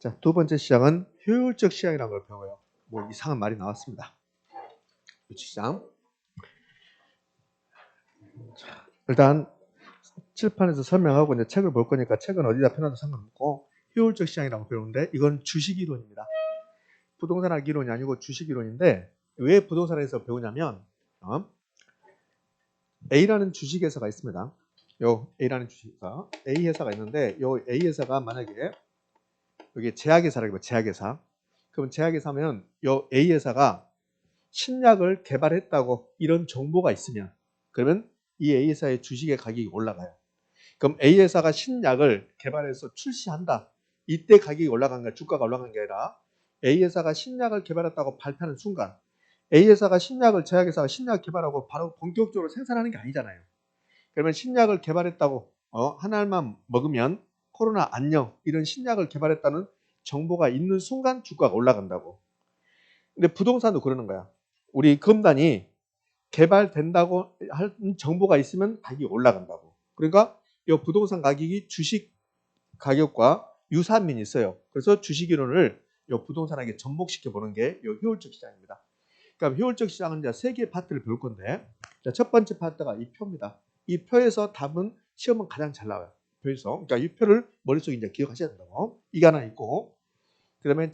자, 두 번째 시장은 효율적 시장이라는 걸 배워요. 뭐 이상한 말이 나왔습니다. 시장. 자, 일단 칠판에서 설명하고 이제 책을 볼 거니까 책은 어디다 펴놔도 상관없고 효율적 시장이라고 배우는데 이건 주식 이론입니다. 부동산 학기 이론이 아니고 주식 이론인데 왜 부동산에서 배우냐면 A라는 주식회사가 있습니다. 요 A라는 주식회사, A 회사가 있는데 요 A 회사가 만약에 여기 제약회사라고 해요. 제약회사. 그럼 제약회사면 요 A 회사가 신약을 개발했다고 이런 정보가 있으면 그러면 이 A 회사의 주식의 가격이 올라가요. 그럼 A 회사가 신약을 개발해서 출시한다. 이때 가격이 올라간 게 주가가 올라간 게 아니라 A 회사가 신약을 개발했다고 발표하는 순간 A 회사가 제약회사가 신약 개발하고 바로 본격적으로 생산하는 게 아니잖아요. 그러면 신약을 개발했다고 한 알만 먹으면 코로나 안녕 이런 신약을 개발했다는 정보가 있는 순간 주가가 올라간다고. 근데 부동산도 그러는 거야. 우리 금단이 개발된다고 할 정보가 있으면 가격이 올라간다고. 그러니까 이 부동산 가격이 주식 가격과 유사한 면이 있어요. 그래서 주식 이론을 이 부동산에게 접목시켜 보는 게 이 효율적 시장입니다. 그러니까 효율적 시장은 이제 세 개의 파트를 배울 건데, 첫 번째 파트가 이 표입니다. 이 표에서 답은 시험은 가장 잘 나와요. 표에서. 그러니까 이 표를 머릿속에 이제 기억하셔야 된다고. 이게 하나 있고, 그다음에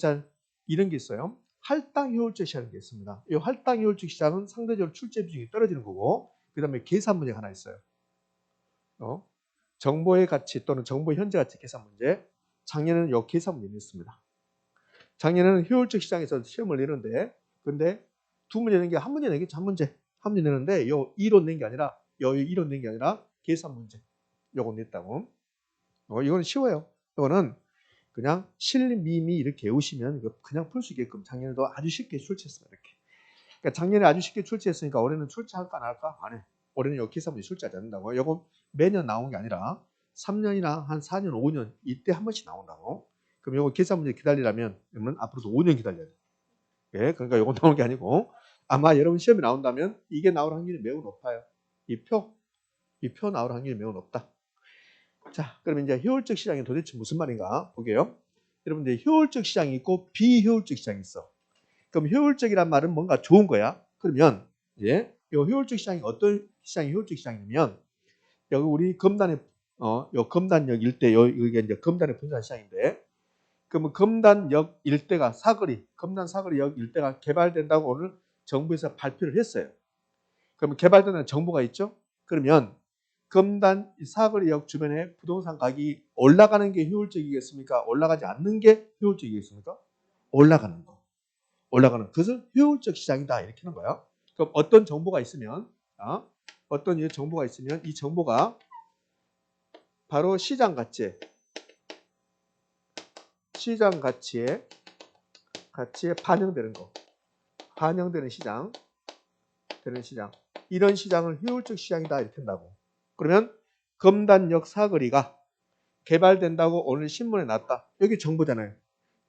이런 게 있어요. 할당 효율적 시장이 있습니다. 이 할당 효율적 시장은 상대적으로 출제 비중이 떨어지는 거고, 그다음에 계산 문제가 하나 있어요. 정보의 가치 또는 정보 현재 가치 계산 문제. 작년에는 이 계산 문제가 있습니다. 작년에는 효율적 시장에서 시험을 내는데, 근데 두 문제 낸 게 한 문제 내겠죠. 한 문제 내는데 요 2로 낸 게 아니라 요 2로 낸 게 아니라 계산 문제. 요거 냈다고. 이거는 쉬워요. 이거는 그냥 실미미 이렇게 외우시면 그냥 풀 수 있게끔 작년에도 아주 쉽게 출제했습니다. 이렇게. 그러니까 작년에 아주 쉽게 출제했으니까 올해는 출제할까 안 할까? 안 해. 올해는 요 계산 문제 출제하지 않는다고. 이거 매년 나온 게 아니라 3년이나 한 4년, 5년 이때 한 번씩 나온다고. 그럼 요거 계산 문제 기다리려면 그러면 앞으로도 5년 기다려야 돼. 예, 그러니까 요거 나오는 게 아니고 아마 여러분 시험에 나온다면 이게 나올 확률이 매우 높아요. 이 표 나올 확률이 매우 높다. 자, 그럼 이제 효율적 시장이 도대체 무슨 말인가 보게요. 여러분들 효율적 시장이 있고 비효율적 시장이 있어. 그럼 효율적이란 말은 뭔가 좋은 거야. 그러면 이제 이 효율적 시장이 어떤 시장이 효율적 시장이냐면 여기 우리 검단의 요 검단역 일대 여기가 이제 검단의 분산 시장인데 그러면 검단역 일대가 검단 사거리역 일대가 개발된다고 오늘 정부에서 발표를 했어요. 그러면 개발되는 정보가 있죠. 그러면 검단 사거리역 주변에 부동산 가격이 올라가는 게 효율적이겠습니까? 올라가지 않는 게 효율적이겠습니까? 올라가는 거. 올라가는 그것을 효율적 시장이다 이렇게 하는 거예요. 그럼 어떤 정보가 있으면 어떤 정보가 있으면 이 정보가 바로 시장 가치에 반영되는 거. 반영되는 시장. 이런 시장을 효율적 시장이다 이렇게 한다고. 그러면 검단역 사거리가 개발된다고 오늘 신문에 났다. 여기 정보잖아요.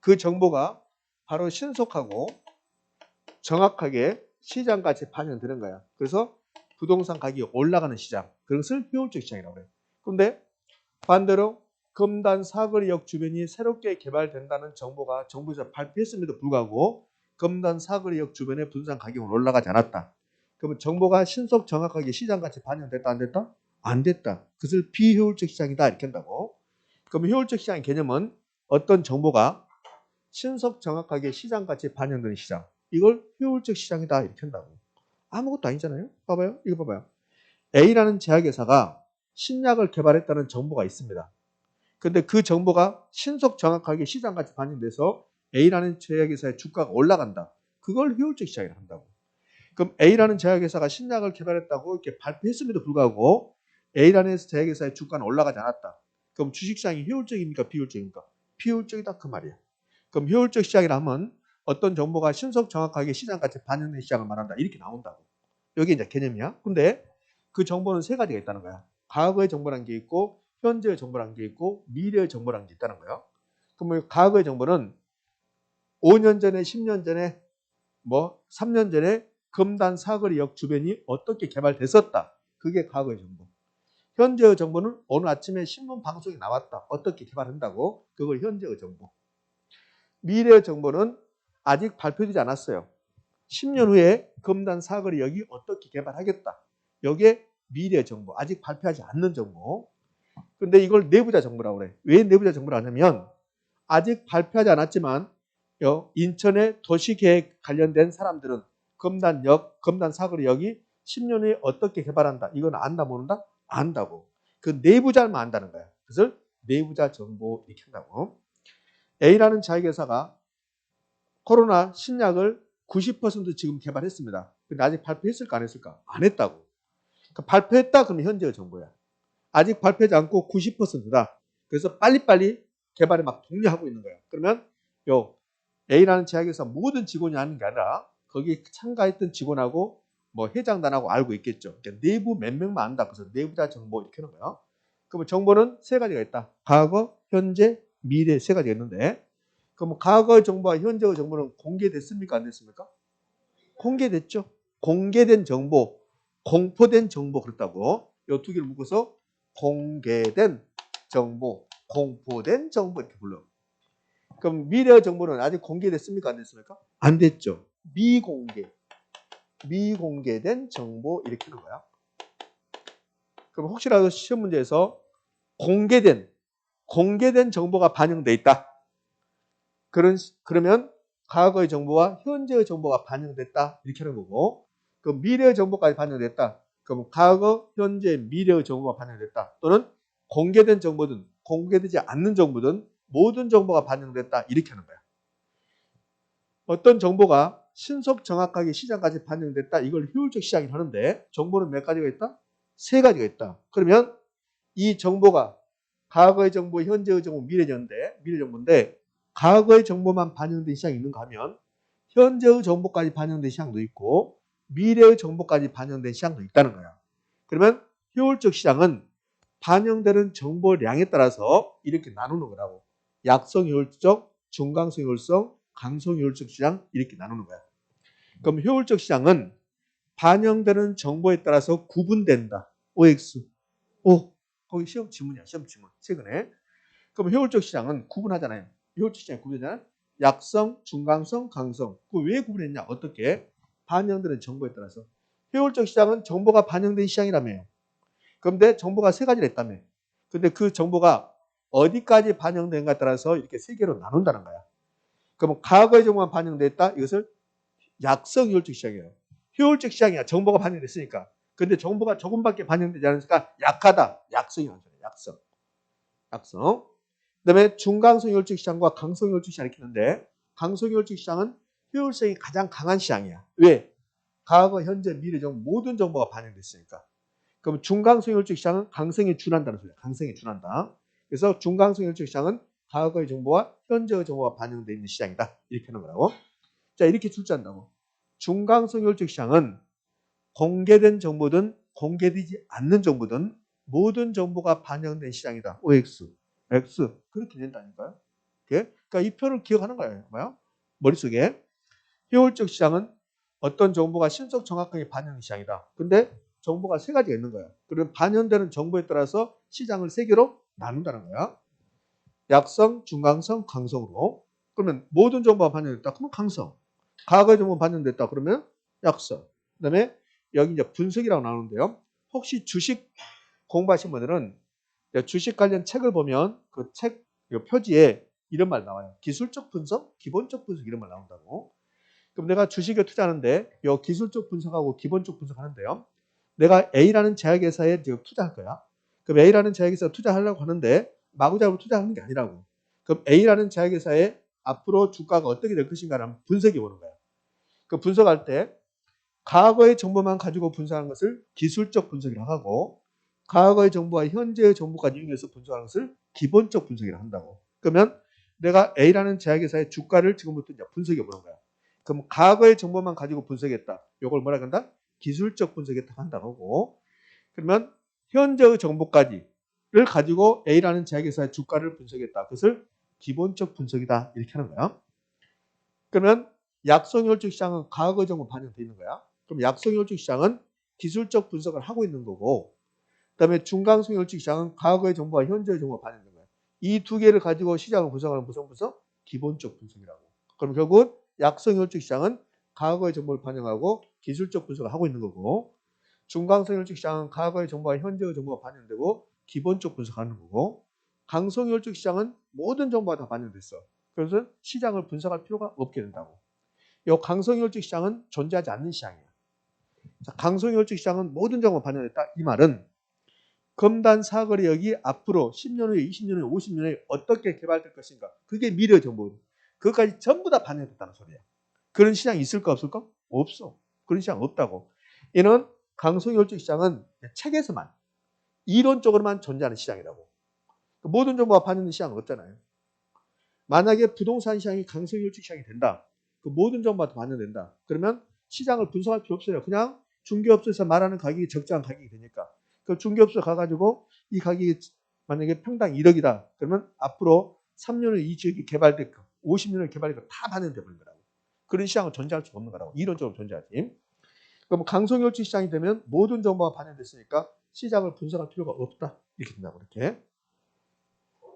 그 정보가 바로 신속하고 정확하게 시장 가치에 반영되는 거야. 그래서 부동산 가격이 올라가는 시장. 그것을 효율적 시장이라고 해요. 그런데 반대로 검단 사거리역 주변이 새롭게 개발된다는 정보가 정부에서 발표했음에도 불구하고 검단 사거리역 주변의 부동산 가격은 올라가지 않았다. 그러면 정보가 신속 정확하게 시장 가치에 반영됐다 안 됐다? 안 됐다. 그것을 비효율적 시장이다 이렇게 한다고. 그럼 효율적 시장의 개념은 어떤 정보가 신속 정확하게 시장 가치에 반영되는 시장. 이걸 효율적 시장이다 이렇게 한다고. 아무것도 아니잖아요. 봐봐요. 이거 봐봐요. A라는 제약회사가 신약을 개발했다는 정보가 있습니다. 근데 그 정보가 신속 정확하게 시장 가치에 반영돼서 A라는 제약회사의 주가가 올라간다. 그걸 효율적 시장이라고 한다고. 그럼 A라는 제약회사가 신약을 개발했다고 이렇게 발표했음에도 불구하고 A라는 제약회사의 주가는 올라가지 않았다. 그럼 주식시장이 효율적입니까? 비효율적입니까? 비효율적이다 그 말이야. 그럼 효율적 시장이라 하면 어떤 정보가 신속 정확하게 시장 가치에 반영된 시장을 말한다. 이렇게 나온다고. 여기 이제 개념이야. 근데 그 정보는 세 가지가 있다는 거야. 과거의 정보라는 게 있고 현재의 정보라는 게 있고 미래의 정보라는 게 있다는 거야. 그러면 과거의 정보는 5년 전에 10년 전에 3년 전에 검단 사거리역 주변이 어떻게 개발됐었다. 그게 과거의 정보. 현재의 정보는 오늘 아침에 신문 방송에 나왔다. 어떻게 개발한다고. 그걸 현재의 정보. 미래 정보는 아직 발표되지 않았어요. 10년 후에 검단 사거리 역이 어떻게 개발하겠다. 여기에 미래 정보, 아직 발표하지 않는 정보. 근데 이걸 내부자 정보라고 그래. 왜 내부자 정보라 하냐면 아직 발표하지 않았지만 인천의 도시계획 관련된 사람들은 검단역, 검단 사거리역이 10년 후에 어떻게 개발한다. 이건 안다 모른다? 안다고. 그 내부자만 안다는 거야. 그래서 내부자 정보 이렇게 한다고. A라는 자회계사가 코로나 신약을 90% 지금 개발했습니다. 근데 아직 발표했을까 안 했을까? 안 했다고. 그러니까 발표했다 그러면 현재의 정보야. 아직 발표하지 않고 90%다. 그래서 빨리빨리 개발에 막 독려하고 있는 거야. 그러면 요 A라는 제약회사 모든 직원이 아는 게 아니라 거기 참가했던 직원하고 뭐 회장단하고 알고 있겠죠. 그러니까 내부 몇 명만 안다. 그래서 내부자 정보 이렇게 하는 거야. 그러면 정보는 세 가지가 있다. 과거, 현재, 미래 세 가지가 있는데 그럼 과거의 정보와 현재의 정보는 공개됐습니까? 안 됐습니까? 공개됐죠. 공개된 정보, 공포된 정보 그렇다고. 이 두 개를 묶어서 공개된 정보, 공포된 정보 이렇게 불러. 그럼 미래 정보는 아직 공개됐습니까? 안 됐습니까? 안 됐죠. 미공개, 미공개된 정보 이렇게 하는 거야. 그럼 혹시라도 시험 문제에서 공개된 정보가 반영돼 있다. 그러면 과거의 정보와 현재의 정보가 반영됐다. 이렇게 하는 거고. 그럼 미래의 정보까지 반영됐다. 그럼 과거, 현재, 미래의 정보가 반영됐다. 또는 공개된 정보든 공개되지 않는 정보든 모든 정보가 반영됐다. 이렇게 하는 거야. 어떤 정보가 신속 정확하게 시장까지 반영됐다. 이걸 효율적 시장이라고 하는데 정보는 몇 가지가 있다? 세 가지가 있다. 그러면 이 정보가 과거의 정보, 현재의 정보, 미래 정보인데 과거의 정보만 반영된 시장이 있는가 하면 현재의 정보까지 반영된 시장도 있고 미래의 정보까지 반영된 시장도 있다는 거야. 그러면 효율적 시장은 반영되는 정보량에 따라서 이렇게 나누는 거라고. 약성 효율적, 중강성 효율성, 강성 효율적 시장 이렇게 나누는 거야. 그럼 효율적 시장은 반영되는 정보에 따라서 구분된다. OX. 거기 시험 지문이야. 시험 지문. 최근에. 그럼 효율적 시장은 구분하잖아요. 효율적 시장이 구분하잖아요. 약성, 중강성, 강성. 그 왜 구분했냐? 어떻게? 반영되는 정보에 따라서. 효율적 시장은 정보가 반영된 시장이라며요. 그런데 정보가 세 가지를 했다며. 근데 그 정보가 어디까지 반영된가에 따라서 이렇게 세 개로 나눈다는 거야. 그러면 과거의 정보만 반영됐다? 이것을 약성 효율적 시장이에요. 효율적 시장이야. 정보가 반영됐으니까. 근데 정보가 조금밖에 반영되지 않으니까 약하다. 약성이 나오잖아요. 약성. 약성. 그다음에 중강성 효율적 시장과 강성 효율적 시장을 익히는데 강성 효율적 시장은 효율성이 가장 강한 시장이야. 왜? 과거, 현재, 미래 정보 모든 정보가 반영됐으니까. 그럼 중강성 효율적 시장은 강성에 준한다는 소리야. 강성에 준한다. 그래서 중강성 효율적 시장은 과거의 정보와 현재의 정보가 반영되어 있는 시장이다. 이렇게 하는 거라고. 자, 이렇게 출제한다고. 중강성 효율적 시장은 공개된 정보든 공개되지 않는 정보든 모든 정보가 반영된 시장이다. OX. X. 그렇게 된다니까요. 그러니까 이 표를 기억하는 거예요. 뭐야? 머릿속에. 효율적 시장은 어떤 정보가 신속 정확하게 반영된 시장이다. 근데 정보가 세 가지가 있는 거야. 그럼 반영되는 정보에 따라서 시장을 세 개로 나눈다는 거야. 약성, 중강성, 강성으로. 그러면 모든 정보가 반영됐다. 그러면 강성. 과거의 정보가 반영됐다. 그러면 약성. 그다음에 여기 이제 분석이라고 나오는데요. 혹시 주식 공부하신 분들은 주식 관련 책을 보면 그 책 표지에 이런 말 나와요. 기술적 분석, 기본적 분석 이런 말 나온다고. 그럼 내가 주식에 투자하는데 이 기술적 분석하고 기본적 분석하는데요. 내가 A라는 제약회사에 지금 투자할 거야. 그럼 A라는 제약회사에 투자하려고 하는데 마구잡이로 투자하는 게 아니라고. 그럼 A라는 제약회사에 앞으로 주가가 어떻게 될 것인가를 분석해 보는 거야. 그 분석할 때 과거의 정보만 가지고 분석하는 것을 기술적 분석이라고 하고 과거의 정보와 현재의 정보까지 이용해서 분석하는 것을 기본적 분석이라고 한다고. 그러면 내가 A라는 제약회사의 주가를 지금부터 이제 분석해 보는 거야. 그럼 과거의 정보만 가지고 분석했다. 이걸 뭐라 한다? 기술적 분석했다 한다고 하고 그러면 현재의 정보까지를 가지고 A라는 제약회사의 주가를 분석했다. 그것을 기본적 분석이다. 이렇게 하는 거야. 그러면 약성효율적 시장은 과거의 정보 반영되어 있는 거야. 그럼 약성효율적 시장은 기술적 분석을 하고 있는 거고 그다음에 중강성효율적 시장은 과거의 정보와 현재의 정보가 반영된 거야. 이 두 개를 가지고 시장을 분석하는 무슨 분석? 기본적 분석이라고. 그럼 결국은 약성혈적 시장은 과거의 정보를 반영하고 기술적 분석을 하고 있는 거고, 중강성혈적 시장은 과거의 정보와 현재의 정보가 반영되고 기본적 분석하는 거고, 강성혈적 시장은 모든 정보가 다 반영됐어. 그래서 시장을 분석할 필요가 없게 된다고. 이 강성혈적 시장은 존재하지 않는 시장이야. 자, 강성혈적 시장은 모든 정보가 반영됐다. 이 말은 검단 사거리역이 앞으로 10년 후에, 20년 후에, 50년 후에 어떻게 개발될 것인가. 그게 미래 정보. 그것까지 전부 다 반영됐다는 소리야. 그런 시장이 있을까 없을까? 없어. 그런 시장 없다고. 이는 강성혈적 시장은 책에서만 이론적으로만 존재하는 시장이라고. 모든 정보가 반영된 시장은 없잖아요. 만약에 부동산 시장이 강성혈적 시장이 된다. 그 모든 정보가 다 반영된다. 그러면 시장을 분석할 필요 없어요. 그냥 중개업소에서 말하는 가격이 적정한 가격이 되니까. 그 중개업소 가가지고 이 가격이 만약에 평당 1억이다. 그러면 앞으로 3년 후에 이 지역이 개발될 거, 50년 후에 개발될 거 다 반영돼 버린 거라고. 그런 시장은 존재할 수 없는 거라고. 이론적으로 존재하지. 그럼 강성혈적 시장이 되면 모든 정보가 반영됐으니까 시장을 분석할 필요가 없다. 이렇게 된다고 이렇게.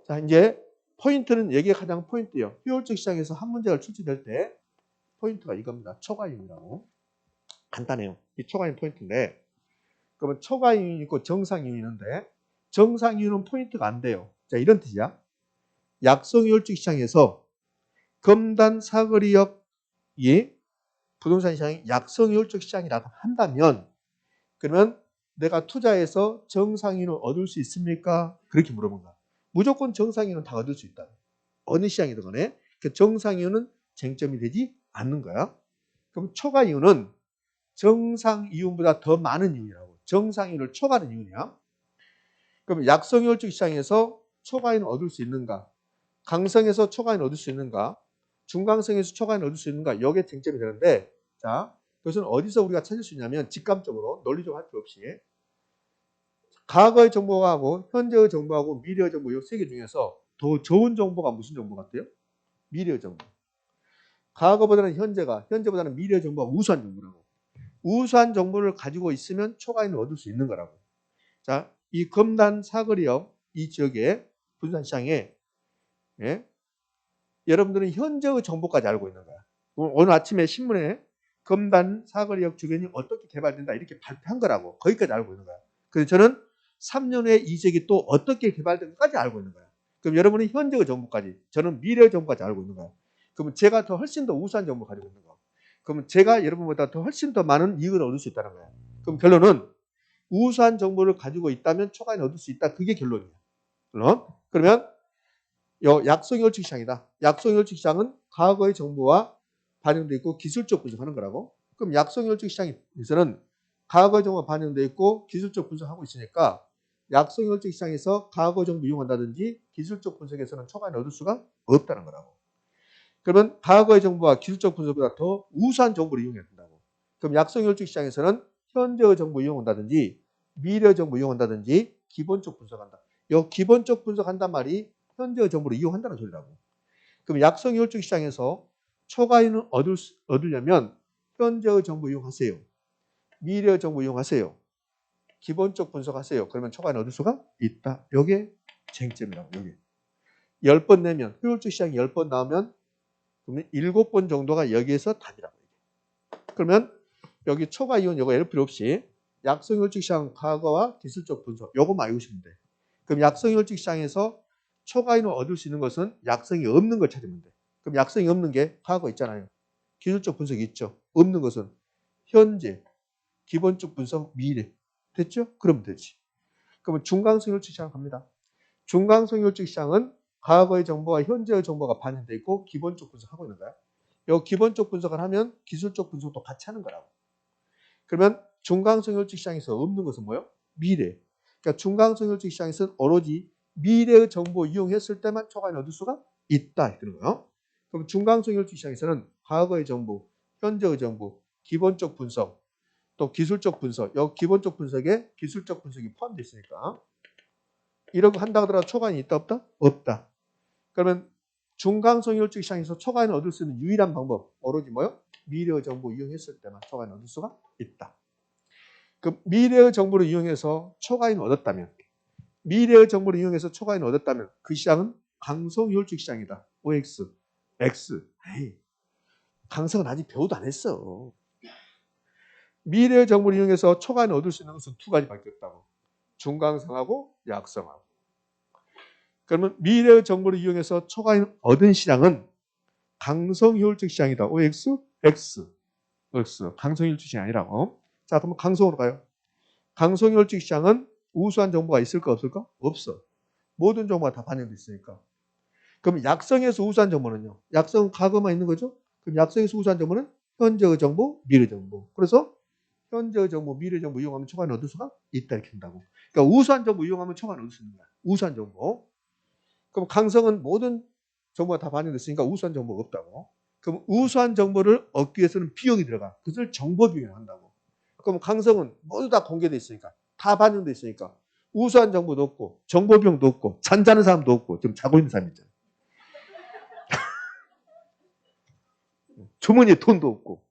자, 이제 포인트는 여기가 가장 포인트예요. 효율적 시장에서 한 문제가 출제될 때 포인트가 이겁니다. 초과이윤이라고. 간단해요. 이 초과이윤 포인트인데, 그러면 초과이윤이 있고 정상이윤이 있는데, 정상이윤은 포인트가 안 돼요. 자, 이런 뜻이야. 약성효율적 시장에서 검단 사거리역이 부동산 시장이 약성효율적 시장이라고 한다면, 그러면 내가 투자해서 정상이윤을 얻을 수 있습니까? 그렇게 물어본 거야. 무조건 정상이윤은 다 얻을 수 있다. 어느 시장이든 간에 그 정상이윤은 쟁점이 되지 않는 거야. 그럼 초과이윤은 정상이윤보다 더 많은 이윤이라고. 정상이윤을 초과하는 이윤이야. 그럼 약성효율적 시장에서 초과이윤을 얻을 수 있는가? 강성에서 초과이윤을 얻을 수 있는가? 중강성에서 초과이윤을 얻을 수 있는가? 여기에 쟁점이 되는데, 자, 그것은 어디서 우리가 찾을 수 있냐면 직감적으로 논리적으로 할 필요 없이 과거의 정보하고 현재의 정보하고 미래의 정보 이 세 개 중에서 더 좋은 정보가 무슨 정보 같아요? 미래의 정보. 과거보다는 현재보다는 미래의 정보가 우수한 정보라고. 우수한 정보를 가지고 있으면 초과이윤을 얻을 수 있는 거라고. 자, 이 검단 사거리역 이 지역의 부동산 시장에 예? 여러분들은 현재의 정보까지 알고 있는 거야. 오늘 아침에 신문에 검단 사거리역 주변이 어떻게 개발된다 이렇게 발표한 거라고. 거기까지 알고 있는 거야. 그래서 저는 3년 후에 이 지역이 또 어떻게 개발된까지 알고 있는 거야. 그럼 여러분은 현재의 정보까지, 저는 미래의 정보까지 알고 있는 거야. 그러면 제가 더 훨씬 더 우수한 정보를 가지고 있는 거야. 그러면 제가 여러분보다 더 훨씬 더 많은 이익을 얻을 수 있다는 거야. 그럼 결론은 우수한 정보를 가지고 있다면 초과이윤을 얻을 수 있다. 그게 결론이야. 물론 그러면 약성효율적 시장이다. 약성효율적 시장은 과거의 정보와 반영되어 있고 기술적 분석하는 거라고. 그럼 약성효율적 시장에서는 과거의 정보가 반영되어 있고 기술적 분석하고 있으니까 약성효율적 시장에서 과거 정보 이용한다든지 기술적 분석에서는 초과이윤을 얻을 수가 없다는 거라고. 그러면 과거의 정보와 기술적 분석보다 더 우수한 정보를 이용해야 된다고. 그럼 약성효율적 시장에서는 현재의 정보 이용한다든지 미래의 정보 이용한다든지 기본적 분석한다. 이 기본적 분석한단 말이 현재의 정보를 이용한다는 소리라고. 그럼 약성효율적 시장에서 초과이윤을 얻으려면 현재의 정보 이용하세요. 미래의 정보 이용하세요. 기본적 분석하세요. 그러면 초과이윤을 얻을 수가 있다. 이게 쟁점이라고. 여기 10번 내면 효율적 시장이 10번 나오면 그러면 7번 정도가 여기에서 답이라고. 그러면 여기 초과이윤 이거 알 필요 없이 약성효율적 시장 과거와 기술적 분석 요거만 알고 싶으면 돼. 그럼 약성효율적 시장에서 초과이윤을 얻을 수 있는 것은 약성이 없는 걸 찾으면 돼. 그럼 약성이 없는 게 과거 있잖아요. 기술적 분석이 있죠. 없는 것은 현재, 기본적 분석, 미래. 됐죠? 그러면 되지. 그러면 중간성효율적 시장 갑니다. 중간성효율적 시장은 과거의 정보와 현재의 정보가 반영되어 있고 기본적 분석하고 있는 거야. 이 기본적 분석을 하면 기술적 분석도 같이 하는 거라고. 그러면 중간성효율적 시장에서 없는 것은 뭐예요? 미래. 그러니까 중간성효율적 시장에서는 오로지 미래의 정보 이용했을 때만 초과이윤을 얻을 수가 있다. 그런 거예요. 그럼 중간성효율적 시장에서는 과거의 정보, 현재의 정보, 기본적 분석, 또 기술적 분석, 이 기본적 분석에 기술적 분석이 포함되어 있으니까 이런 거 한다 하더라도 초과이윤이 있다 없다? 없다. 그러면 중간성효율적 시장에서 초과이윤을 얻을 수 있는 유일한 방법 오로지 뭐예요? 미래의 정보 이용했을 때만 초과이윤을 얻을 수가 있다. 그 미래의 정보를 이용해서 초과이윤을 얻었다면 미래의 정보를 이용해서 초과이윤을 얻었다면 그 시장은 강성효율적 시장이다. OX. X. 에이, 강성은 아직 배우도 안 했어. 미래의 정보를 이용해서 초과인을 얻을 수 있는 것은 두 가지밖에 없다고. 중강성하고 약성하고. 그러면 미래의 정보를 이용해서 초과인을 얻은 시장은 강성효율적 시장이다. OX, X. X. 강성효율적 시장이 아니라고. 자, 그러면 강성으로 가요. 강성효율적 시장은 우수한 정보가 있을까 없을까? 없어. 모든 정보가 다 반영돼 있으니까. 그럼 약성에서 우수한 정보는요? 약성은 과거만 있는 거죠? 그럼 약성에서 우수한 정보는 현재의 정보, 미래 정보. 그래서 현재의 정보, 미래 정보 이용하면 초과인을 얻을 수가 있다 이렇게 한다고. 그러니까 우수한 정보 이용하면 초과인을 얻을 수 있는 거야. 우수한 정보. 그럼 강성은 모든 정보가 다 반영됐으니까 우수한 정보가 없다고. 그럼 우수한 정보를 얻기 위해서는 비용이 들어가. 그것을 정보 비용을 한다고. 그럼 강성은 모두 다 공개돼 있으니까, 다 반영돼 있으니까 우수한 정보도 없고 정보 비용도 없고 잠자는 사람도 없고 지금 자고 있는 사람 있잖아. 주머니에 돈도 없고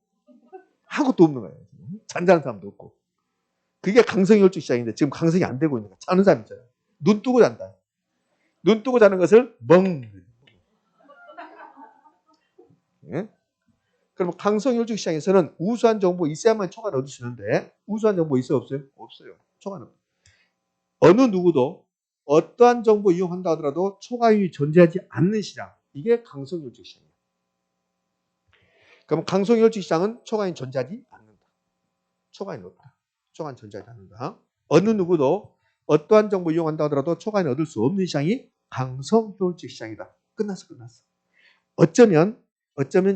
아무것도 없는 거예요. 잠자는 사람도 없고. 그게 강성효율적 시장인데 지금 강성이 안 되고 있는 거야. 자는 사람 있잖아요. 눈 뜨고 잔다. 눈 뜨고 자는 것을 멍. 예? 그럼 강성효율적 시장에서는 우수한 정보 있어야만 초과를 얻을 수 있는데 우수한 정보 있어요 없어요? 없어요. 초과는 없어요. 어느 누구도 어떠한 정보 이용한다 하더라도 초과율이 존재하지 않는 시장. 이게 강성효율적 시장이에요. 그럼 강성효율적 시장은 초과율이 존재하지 않는다. 초과율이 없다. 초과는 존재하지 않는다. 어느 누구도 어떠한 정보 이용한다 하더라도 초과율을 얻을 수 없는 시장이 강성효율적 시장이다. 끝났어. 어쩌면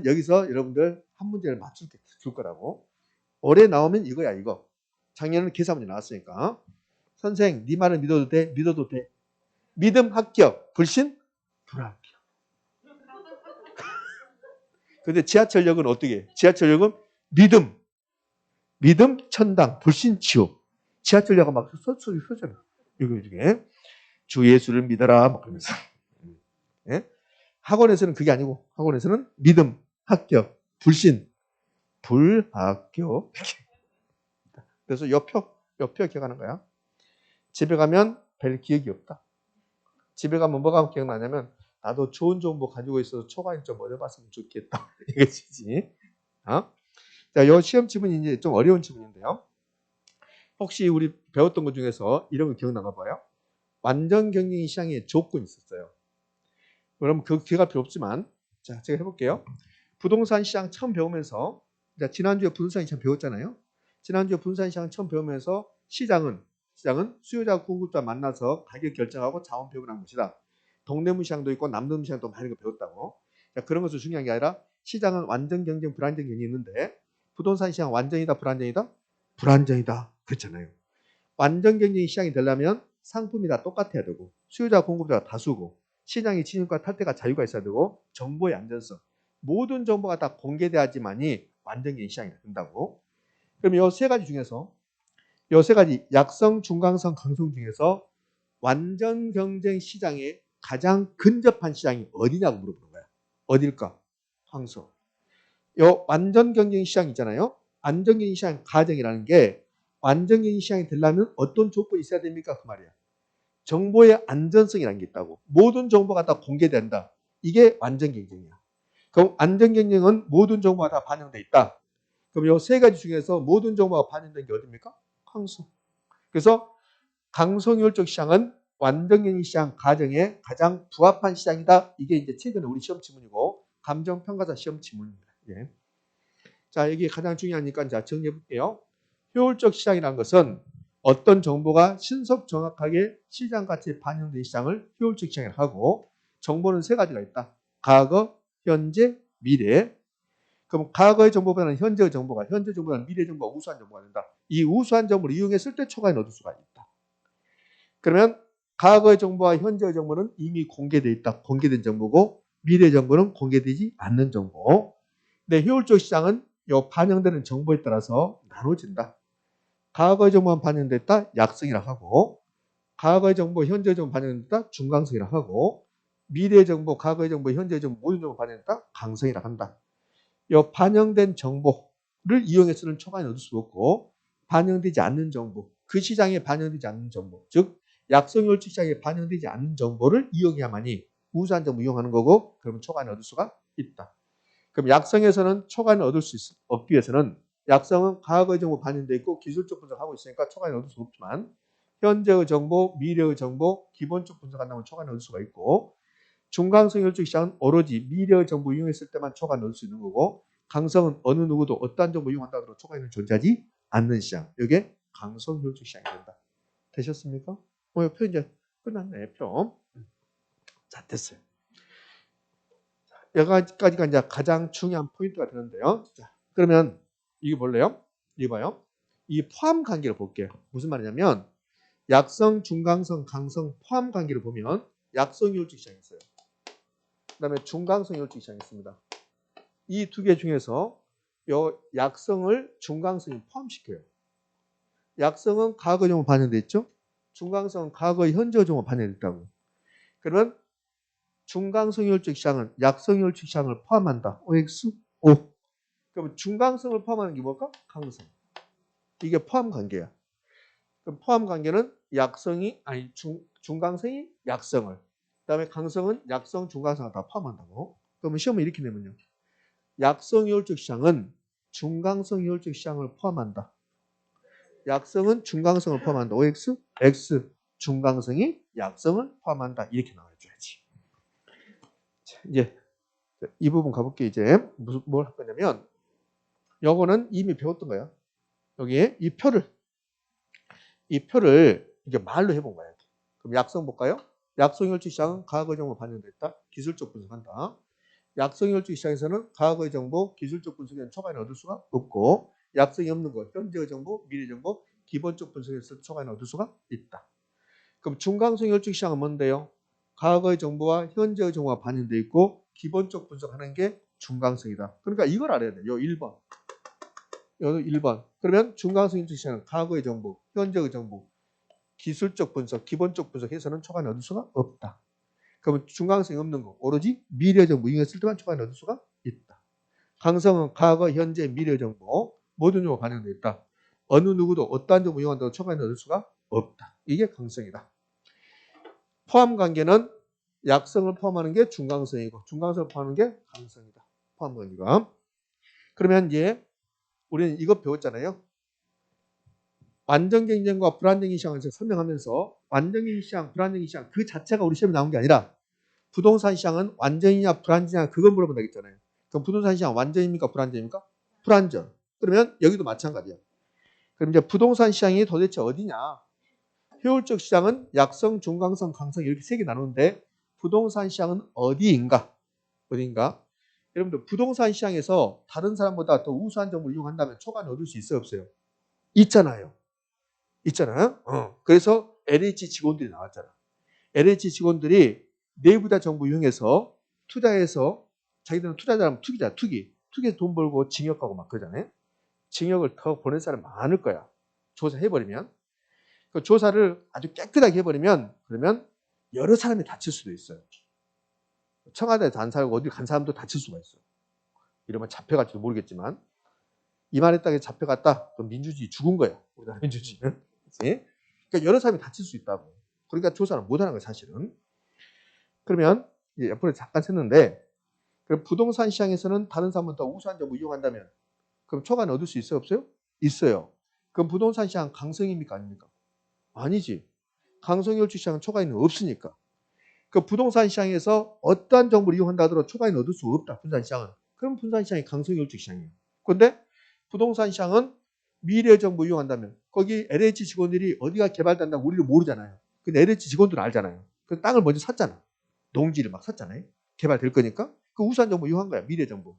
여기서 여러분들 한 문제를 맞출 거라고. 올해 나오면 이거야 이거. 작년에는 계산 문제 나왔으니까. 선생, 네 말을 믿어도 돼? 믿어도 돼? 믿음 합격, 불신 불합격. 근데 지하철역은 어떻게 해? 지하철역은 믿음 천당, 불신 지옥. 지하철역은 막 소리 쏘잖아. 이게 주 예수를 믿어라 막 그러면서. 예? 학원에서는 그게 아니고 학원에서는 믿음 합격, 불신 불합격. 그래서 옆표 기억하는 거야. 집에 가면 별 기억이 없다. 집에 가면 뭐가 기억나냐면 나도 좋은 정보 가지고 있어서 초과인 좀 얻어봤으면 좋겠다. 이것이지. 어? 자, 요 시험 지문이 이제 좀 어려운 지문인데요. 혹시 우리 배웠던 것 중에서 이런 거 기억나가 봐요? 완전 경쟁 시장의 조건이 있었어요. 그럼 그 기억할 필요 없지만 자, 제가 해볼게요. 부동산 시장 처음 배우면서 지난주에 부동산 시장 배웠잖아요. 지난주에 부동산 시장 처음 배우면서 시장은 수요자 공급자 만나서 가격 결정하고 자원 배분을 한 것이다. 동대문 시장도 있고 남대문 시장도 많은 거 배웠다고. 자, 그런 것은 중요한 게 아니라 시장은 완전 경쟁, 불안전 경쟁이 있는데 부동산 시장 완전이다, 불안전이다? 불안전이다. 그렇잖아요. 완전 경쟁 시장이 되려면 상품이 다 똑같아야 되고 수요자 공급자가 다수고 시장의 진입과 탈퇴가 자유가 있어야 되고 정보의 안전성 모든 정보가 다 공개돼야지만이 완전 경쟁 시장이 된다고. 그럼 이 세 가지 중에서 이 세 가지 약성, 중강성, 강성 중에서 완전 경쟁 시장에 가장 근접한 시장이 어디냐고 물어보는 거야. 어딜까? 황소. 요 완전 경쟁 시장 있잖아요. 완전 경쟁 시장 가정이라는 게 완전 경쟁 시장이 되려면 어떤 조건이 있어야 됩니까? 그 말이야. 정보의 안전성이라는 게 있다고. 모든 정보가 다 공개된다. 이게 완전 경쟁이야. 그럼 안전 경쟁은 모든 정보가 다 반영돼 있다. 그럼 이 세 가지 중에서 모든 정보가 반영된 게 어디입니까? 강성. 그래서 강성효율적 시장은 완전경쟁 시장 가정에 가장 부합한 시장이다. 이게 이제 최근에 우리 시험 지문이고 감정평가사 시험 지문입니다. 예. 자, 여기 가장 중요하니까 자 정리해 볼게요. 효율적 시장이라는 것은 어떤 정보가 신속 정확하게 시장 가치에 반영된 시장을 효율적 시장이라고 하고 정보는 세 가지가 있다. 과거, 현재, 미래. 그럼 과거의 정보보다는 현재의 정보가, 현재 정보보다는 미래 정보가 우수한 정보가 된다. 이 우수한 정보를 이용했을 때 초과에 얻을 수가 있다. 그러면 과거의 정보와 현재의 정보는 이미 공개되어 있다. 공개된 정보고 미래 정보는 공개되지 않는 정보. 근데 효율적 시장은 이 반영되는 정보에 따라서 나눠진다. 과거의 정보만 반영됐다. 약성이라고 하고 과거의 정보, 현재의 정보 반영됐다. 중강성이라고 하고 미래의 정보, 과거의 정보, 현재의 정보 모든 정보 반영됐다. 강성이라고 한다. 이 반영된 정보를 이용해서는 초과에 얻을 수 없고 반영되지 않는 정보, 그 시장에 반영되지 않는 정보, 즉 약성효율적 시장에 반영되지 않는 정보를 이용해야만이 우수한 정보 이용하는 거고 그러면 초과에 얻을 수가 있다. 그럼 약성에서는 초과인을 얻기 위해서는 약성은 과거의 정보 반영돼 있고 기술적 분석하고 있으니까 초과인을 얻을 수 없지만 현재의 정보, 미래의 정보, 기본적 분석한다면 초과인을 얻을 수가 있고 중강성 혈중 시장은 오로지 미래의 정보 이용했을 때만 초과인을 얻을 수 있는 거고 강성은 어느 누구도 어떠한 정보 이용한다 하더라도 초과인은 존재하지 않는 시장. 이게 강성 혈중 시장이 된다. 되셨습니까? 표 이제 끝났네. 표. 자, 됐어요. 여기까지가 이제 가장 중요한 포인트가 되는데요. 자, 그러면 이거 볼래요? 이거 봐요. 이 포함 관계를 볼게요. 무슨 말이냐면 약성, 중강성, 강성 포함 관계를 보면 약성 혈중 시장이 있어요. 그다음에 중강성 혈중 시장이 있습니다. 이 두 개 중에서 요 약성을 중강성이 포함시켜요. 약성은 과거 정보 반영돼 있죠. 중강성은 과거 현재 정보 반영됐다고. 그러면 중강성 혈중 시장은 약성 혈중 시장을 포함한다. OX? O. 그럼 중강성을 포함하는 게 뭘까? 강성. 이게 포함 관계야. 그럼 포함 관계는 중강성이 약성을, 그다음에 강성은 약성, 중강성을 다 포함한다고. 그러면 시험을 이렇게 내면요. 약성 혈중 시장은 중강성 혈중 시장을 포함한다. 약성은 중강성을 포함한다. OX, X. 중강성이 약성을 포함한다. 이렇게 나와줘야지. 자, 이제 이 부분 가볼게. 이제 뭘 할 거냐면 요거는 이미 배웠던 거야. 여기에 이 표를 이게 말로 해본 거야. 그럼 약성 볼까요? 약성 혈중 시장은 과거의 정보 반영됐다. 기술적 분석한다. 약성 혈중 시장에서는 과거의 정보, 기술적 분석에는 초과인을 얻을 수가 없고 약성이 없는 것, 현재의 정보, 미래 정보, 기본적 분석에서 초과인을 얻을 수가 있다. 그럼 중강성 혈중 시장은 뭔데요? 과거의 정보와 현재의 정보가 반영되어 있고 기본적 분석하는 게 중강성이다. 그러니까 이걸 알아야 돼. 요 1번. 요 1번. 그러면 중강성 혈중 시장은 과거의 정보, 현재의 정보, 기술적 분석, 기본적 분석해서는 초과인을 얻을 수가 없다. 그러면 중강성이 없는 거, 오로지 미래 정보 이용했을 때만 초과인을 얻을 수가 있다. 강성은 과거, 현재, 미래 정보 모든 정보가 반영되어 있다. 어느 누구도 어떠한 정보 이용한다고 초과인을 얻을 수가 없다. 이게 강성이다. 포함 관계는 약성을 포함하는 게 중강성이고 중강성을 포함하는 게 강성이다. 포함 관계가. 그러면 이제 우리는 이거 배웠잖아요. 완전 경쟁과 불안정인 시장을 설명하면서 완전 경쟁 시장, 불안정인 시장 그 자체가 우리 시험에 나온 게 아니라 부동산 시장은 완전이냐 불안전이냐 그걸 물어본다 했잖아요. 그럼 부동산 시장 완전입니까 불안전입니까? 불안전. 그러면 여기도 마찬가지야. 그럼 이제 부동산 시장이 도대체 어디냐? 효율적 시장은 약성, 중강성, 강성 이렇게 세 개 나누는데 부동산 시장은 어디인가? 어딘가? 여러분들 부동산 시장에서 다른 사람보다 더 우수한 정보를 이용한다면 초과는 얻을 수 있어요 없어요? 있잖아요. 있잖아요. 그래서 LH 직원들이 나왔잖아. LH 직원들이 내부자 정보 이용해서 투자해서 자기들은 투자자라면 투기자, 투기에서 돈 벌고 징역하고 막 그러잖아요. 징역을 더 보낸 사람 많을 거야. 조사해버리면. 그 조사를 아주 깨끗하게 해버리면 그러면 여러 사람이 다칠 수도 있어요. 청와대에서 안 살고 어디 간 사람도 다칠 수가 있어요. 이러면 잡혀갈지도 모르겠지만 이 말에 따라 잡혀갔다. 그럼 민주주의 죽은 거야. 우리나라 민주주의는. 그러니까 여러 사람이 다칠 수 있다고. 그러니까 조사를 못하는 거예요 사실은. 그러면 옆으로 잠깐 샜는데 그럼 부동산 시장에서는 다른 사람보다 우수한 정보 이용한다면 그럼 초과는 얻을 수 있어요 없어요? 있어요. 그럼 부동산 시장 강성입니까 아닙니까? 아니지. 강성 혈중 시장은 초과인은 없으니까. 그 부동산 시장에서 어떠한 정보를 이용한다 하더라도 초과인을 얻을 수 없다. 부동산 시장은. 그럼 부동산 시장이 강성 혈중 시장이에요. 그런데 부동산 시장은 미래 정보 이용한다면 거기 LH 직원들이 어디가 개발된다고 우리를 모르잖아요. 근데 LH 직원들은 알잖아요. 그 땅을 먼저 샀잖아. 농지를 막 샀잖아요. 개발될 거니까. 그 우수한 정보 이용한 거야. 미래 정보.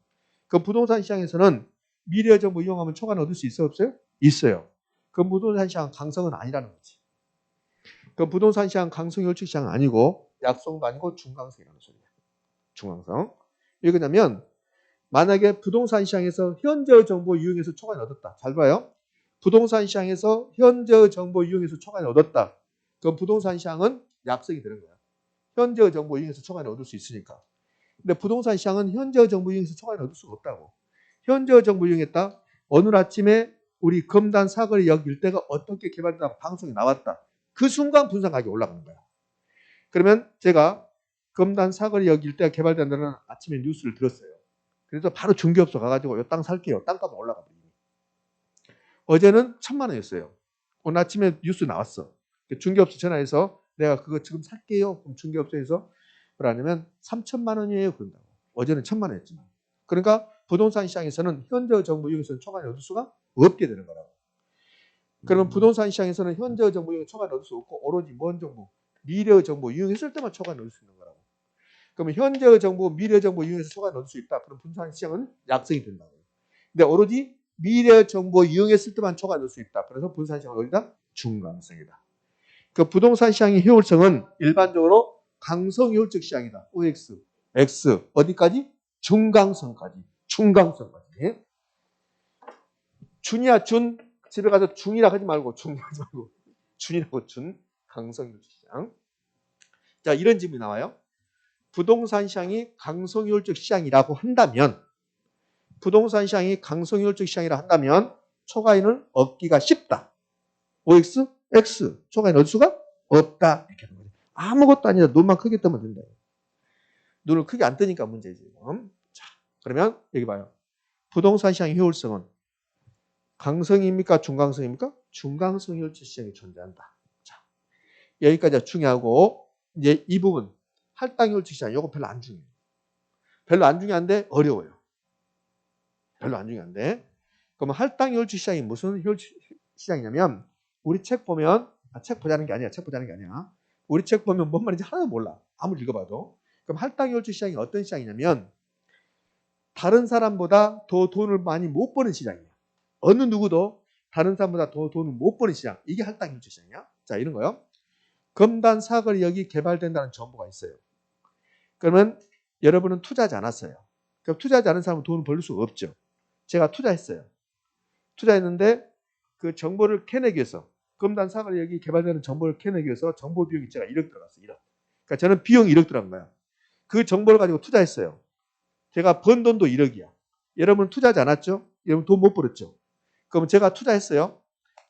그 부동산 시장에서는 미래 정보 이용하면 초과는 얻을 수 있어요 없어요? 있어요. 그 부동산 시장 강성은 아니라는 거지. 그 부동산 시장 강성 혈중 시장은 아니고 약성도 아니고 중강성이라는 소리야. 중강성. 왜 그러냐면 만약에 부동산 시장에서 현재의 정보 이용해서 초과를 얻었다. 잘 봐요. 부동산 시장에서 현재의 정보 이용해서 초과를 얻었다. 그럼 부동산 시장은 약성이 되는 거야. 현재의 정보 이용해서 초과를 얻을 수 있으니까. 근데 부동산 시장은 현재의 정보 이용해서 초과를 얻을 수가 없다고. 현재의 정보 이용했다. 오늘 아침에 우리 금단 사거리 역 일대가 어떻게 개발됐다고 방송이 나왔다. 그 순간 분산 가격이 올라가는 거야. 그러면 제가 금단 사거리역 일대가 개발된다는 아침에 뉴스를 들었어요. 그래서 바로 중개업소 가가지고 이 땅 살게요. 땅값 올라가 버리니. 어제는 1,000만 원이었어요. 오늘 아침에 뉴스 나왔어. 중개업소 전화해서 내가 그거 지금 살게요. 그럼 중개업소에서 뭐라냐면 3,000만 원이에요. 그런다고. 어제는 1,000만 원이었지만. 그러니까 부동산 시장에서는 현재 정보 이용에서는 초과를 얻을 수가 없게 되는 거라고. 그러면 부동산 시장에서는 현재 정보 이용 초과를 얻을 수 없고 오로지 뭔 정보? 미래 정보 이용했을 때만 초과를 얻을 수 있는 거라고. 그러면 현재 정보, 미래 정보 이용해서 초과를 얻을 수 있다. 그럼 부동산 시장은 약성이 된다고. 근데 오로지 미래 정보 이용했을 때만 초과를 얻을 수 있다. 그래서 부동산 시장은 어디다? 중강성이다. 그 부동산 시장의 효율성은 일반적으로 강성효율적 시장이다. OX, X 어디까지? 중강성까지. 중강성까지. 준이야 준. 집에 가서 중이라 하지 말고 중하지 말고 준이라고 준. 강성효율적 시장. 자, 이런 질문이 나와요. 부동산 시장이 강성효율적 시장이라고 한다면 부동산 시장이 강성효율적 시장이라 한다면 초과인을 얻기가 쉽다. OX, X 초과인 얻을 수가 없다. 이렇게 하는 거죠. 아무것도 아니다. 눈만 크게 뜨면 된다. 눈을 크게 안 뜨니까 문제지. 자, 그러면 여기 봐요. 부동산 시장의 효율성은 강성입니까? 중강성입니까? 중강성 효율적 시장이 존재한다. 자, 여기까지가 중요하고 이제 이 부분 할당 효율적 시장 이거 별로 안 중요해요. 별로 안 중요한데 어려워요. 별로 안 중요한데. 그러면 할당 효율적 시장이 무슨 효율적 시장이냐면 우리 책 보면 책 보자는 게 아니야. 책 보자는 게 아니야. 우리 책 보면 뭔 말인지 하나도 몰라. 아무리 읽어봐도. 그럼 할당 효율적 시장이 어떤 시장이냐면 다른 사람보다 더 돈을 많이 못 버는 시장이에요. 어느 누구도 다른 사람보다 더 돈을 못 버는 시장. 이게 할당 효율적 시장이야. 자, 이런 거요. 금단 사거리역이 개발된다는 정보가 있어요. 그러면 여러분은 투자하지 않았어요. 그럼 투자하지 않은 사람은 돈을 벌 수가 없죠. 제가 투자했어요. 투자했는데 그 정보를 캐내기 위해서 금단 사거리역이 개발되는 정보를 캐내기 위해서 정보 비용이 제가 1억 들어갔어요. 1억. 그러니까 저는 비용이 1억 들어간 거야. 그 정보를 가지고 투자했어요. 제가 번 돈도 1억이야. 여러분 투자하지 않았죠? 여러분 돈 못 벌었죠? 그럼 제가 투자했어요.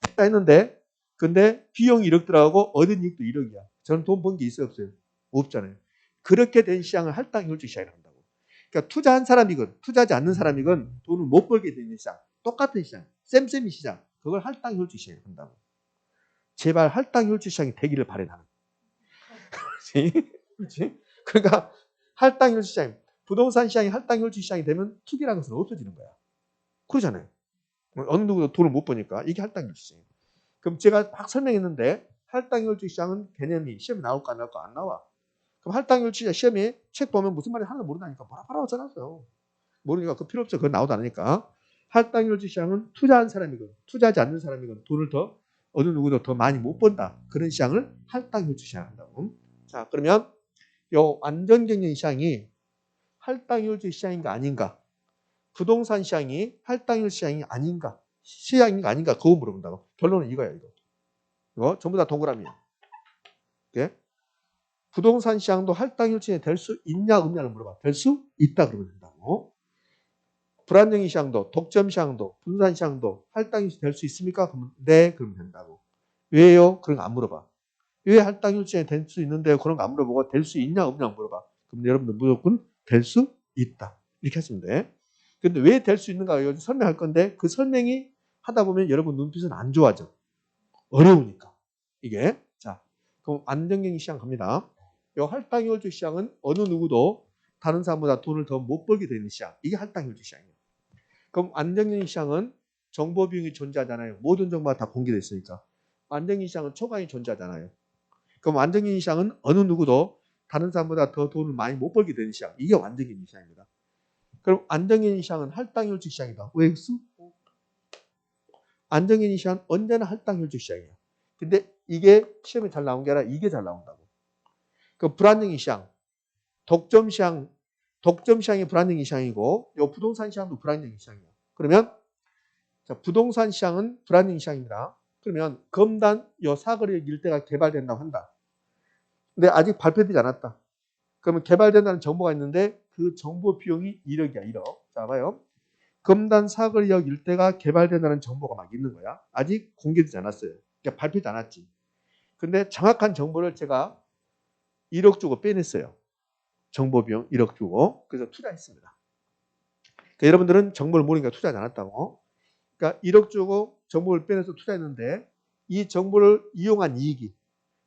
투자했는데 근데 비용이 1억 들어가고 얻은 이익도 1억이야. 저는 돈 번 게 있어요? 없어요? 없잖아요. 그렇게 된 시장을 할당 효율적 시장이라고 한다고. 그러니까 투자한 사람이건 투자하지 않는 사람이건 돈을 못 벌게 되는 시장. 똑같은 시장. 쌤쌤이 시장. 그걸 할당 효율적 시장이라고 한다고. 제발 할당 효율적 시장이 되기를 바래 나는. 그렇지? 그러니까 할당 효율적 시장. 부동산 시장이 할당 효율적 시장이 되면 투기라는 것은 없어지는 거야. 그러잖아요. 어느 누구도 돈을 못 버니까 이게 할당 효율적 시장이에요. 그럼 제가 막 설명했는데 할당 효율적 시장은 개념이 시험에 나올까 안 나올까? 안 나와. 그럼 할당 효율적 시장 시험에 책 보면 무슨 말인지 하나도 모른다니까 바라바라 써놨어요. 모르니까 그 필요 없어. 그건 나오도 않으니까. 할당 효율적 시장은 투자한 사람이건 투자하지 않는 사람이건 돈을 더 어느 누구도 더 많이 못 번다. 그런 시장을 할당 효율적 시장 한다고. 자, 그러면 요 안전경영 시장이 할당 효율적 시장인가 아닌가? 부동산 시장이 할당 효율적 시장이 아닌가? 시장인가 아닌가? 그거 물어본다고. 결론은 이거야, 이거. 이거 전부 다 동그라미야. 네? 부동산 시장도 할당 효율적 시장이 될 수 있냐 없냐를 물어봐. 될 수 있다 그러면 된다고. 불안정의 시장도, 독점 시장도, 분산 시장도 할당 효율적 될 수 있습니까? 그러면 네, 그러면 된다고. 왜요? 그런 거 안 물어봐. 왜 할당 효율적 시장이 될 수 있는데요? 그런 거 안 물어보고 될 수 있냐 없냐 물어봐. 그럼 여러분들 무조건 될 수 있다. 이렇게 하시면 돼. 근데 왜 될 수 있는가 요즘 설명할 건데 그 설명이 하다 보면 여러분 눈빛은 안 좋아져. 어려우니까. 이게. 자, 그럼 안정경영 시장 갑니다. 이 할당 효율적 시장은 어느 누구도 다른 사람보다 돈을 더 못 벌게 되는 시장. 이게 할당 효율적 시장이에요. 그럼 안정경영 시장은 정보 비용이 존재하잖아요. 모든 정보가 다 공개되어 있으니까. 안정경영 시장은 초과이 존재하잖아요. 그럼 안정경영 시장은 어느 누구도 다른 사람보다 더 돈을 많이 못 벌게 되는 시장. 이게 안정경영 시장입니다. 그럼 안정경영 시장은 할당 효율적 시장이다. 왜? 안정경영 시장은 언제나 할당 효율적 시장이에요. 근데 이게 시험에 잘 나온 게 아니라 이게 잘 나온다고. 그 불안정의 시장, 독점 시장이 불안정의 시장이고, 요 부동산 시장도 불안정의 시장이에요. 그러면 자, 부동산 시장은 불안정의 시장입니다. 그러면 검단 요 사거리역 일대가 개발된다고 한다. 근데 아직 발표되지 않았다. 그러면 개발된다는 정보가 있는데 그 정보 비용이 1억이야, 1억. 자, 봐요. 검단 사거리역 일대가 개발된다는 정보가 막 있는 거야. 아직 공개되지 않았어요. 그러니까 발표되지 않았지. 근데 정확한 정보를 제가 1억 주고 빼냈어요. 정보 비용 1억 주고 그래서 투자했습니다. 그러니까 여러분들은 정보를 모르니까 투자하지 않았다고. 그러니까 1억 주고 정보를 빼내서 투자했는데 이 정보를 이용한 이익이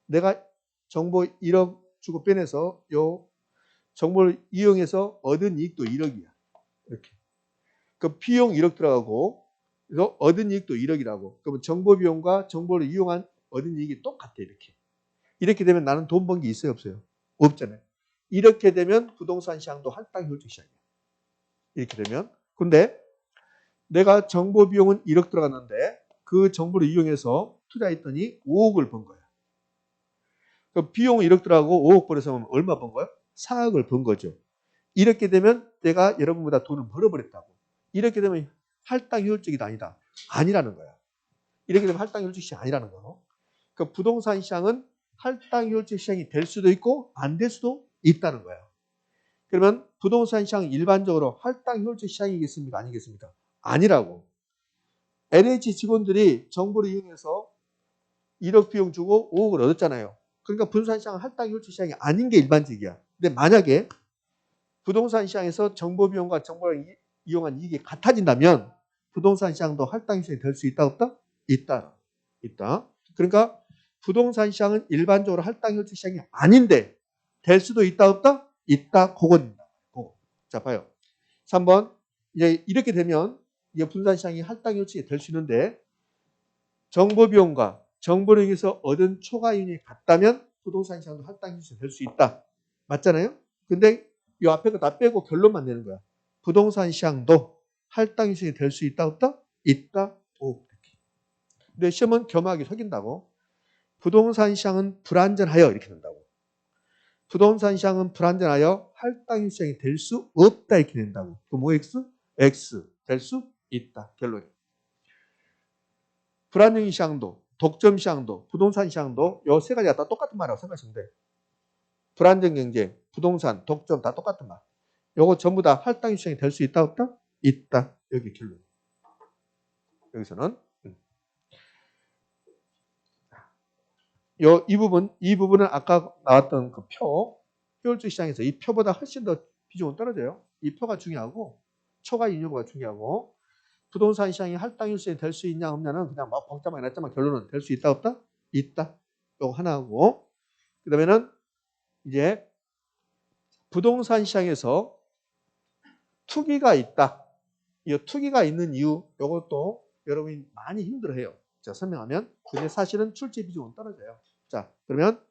내가 정보 1억 주고 빼내서 요 정보를 이용해서 얻은 이익도 1억이야. 이렇게. 그 비용 1억 들어가고 그래서 얻은 이익도 1억이라고. 그러면 정보 비용과 정보를 이용한 얻은 이익이 똑같아 이렇게. 이렇게 되면 나는 돈 번 게 있어요 없어요? 없잖아요. 이렇게 되면 부동산 시장도 할당 효율적 시장이에요. 이렇게 되면. 근데 내가 정보 비용은 1억 들어갔는데 그 정보를 이용해서 투자했더니 5억을 번 거야. 그 비용 1억 들어가고 5억 벌어서 얼마 번 거야? 4억을 번 거죠. 이렇게 되면 내가 여러분보다 돈을 벌어버렸다고. 이렇게 되면 할당 효율적이다 아니다. 아니라는 거야. 이렇게 되면 할당 효율적 시장이 아니라는 거. 그 부동산 시장은 할당 효율적 시장이 될 수도 있고 안 될 수도 있다는 거야. 그러면 부동산 시장은 일반적으로 할당 효율적 시장이겠습니까? 아니겠습니까? 아니라고. LH 직원들이 정보를 이용해서 1억 비용 주고 5억을 얻었잖아요. 그러니까 부동산 시장은 할당 효율적 시장이 아닌 게 일반적이야. 근데 만약에 부동산 시장에서 정보 비용과 정보를 이용한 이익이 같아진다면 부동산 시장도 할당 시장이 될 수 있다 없다? 있다. 있다. 그러니까 부동산 시장은 일반적으로 할당 효율적 시장이 아닌데 될 수도 있다 없다? 있다. 그겁니다. 자 봐요. 3번 이제 이렇게 되면 이게 부동산 시장이 할당 효율적이 될 수 있는데 정보 비용과 정보를 이용해서 얻은 초과이익이 같다면 부동산 시장도 할당 효율적이 될 수 있다. 맞잖아요? 근데 이 앞에 거 다 빼고 결론만 내는 거야. 부동산 시장도 할당 효율적이 될 수 있다 없다? 있다. 오. 근데 시험은 겸하게 속인다고. 부동산 시장은 불안전하여 이렇게 된다고. 부동산 시장은 불안전하여 할당 효율성이 될 수 없다 이렇게 된다고. 그럼 뭐 X? X 될 수 있다. 결론이. 불안정 시장도, 독점 시장도, 부동산 시장도 이 세 가지가 다 똑같은 말이라고 생각하시면 돼. 불안정 경제, 부동산, 독점 다 똑같은 말. 요거 전부 다 할당 효율성이 될 수 있다 없다? 있다. 여기 결론. 여기서는 이 부분은 아까 나왔던 그 표, 효율적 시장에서 이 표보다 훨씬 더 비중은 떨어져요. 이 표가 중요하고, 초과 인유가 중요하고, 부동산 시장이 할당 효율성이 될 수 있냐 없냐는 그냥 막 복잡하게 놨지만 결론은 될 수 있다 없다? 있다. 요거 하나하고, 그 다음에는 이제 부동산 시장에서 투기가 있다. 이 투기가 있는 이유, 요것도 여러분이 많이 힘들어해요. 자, 설명하면. 근데 사실은 출제 비중은 떨어져요. 자, 그러면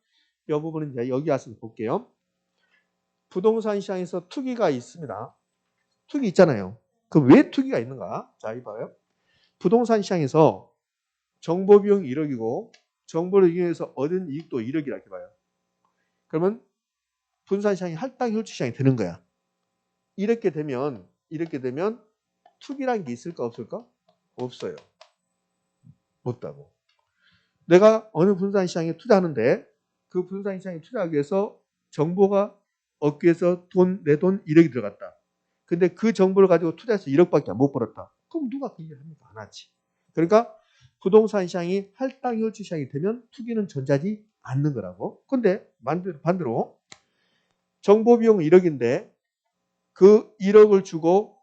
이 부분은 이제 여기 와서 볼게요. 부동산 시장에서 투기가 있습니다. 투기 있잖아요. 그럼 왜 투기가 있는가? 자, 이봐요. 부동산 시장에서 정보 비용이 1억이고 정보를 이용해서 얻은 이익도 1억이라 이렇게 봐요. 그러면 부동산 시장이 할당 효율적 시장이 되는 거야. 이렇게 되면 투기라는 게 있을까 없을까? 없어요. 없다고. 내가 어느 부동산 시장에 투자하는데 그 부동산 시장에 투자하기 위해서 정보가 얻기 위해서 내 돈 1억이 들어갔다. 근데 그 정보를 가지고 투자해서 1억밖에 못 벌었다. 그럼 누가 그 일을 합니까? 안 하지. 그러니까 부동산 시장이 할당 효율적 시장이 되면 투기는 존재하지 않는 거라고. 근데 반대로 정보 비용 1억인데 그 1억을 주고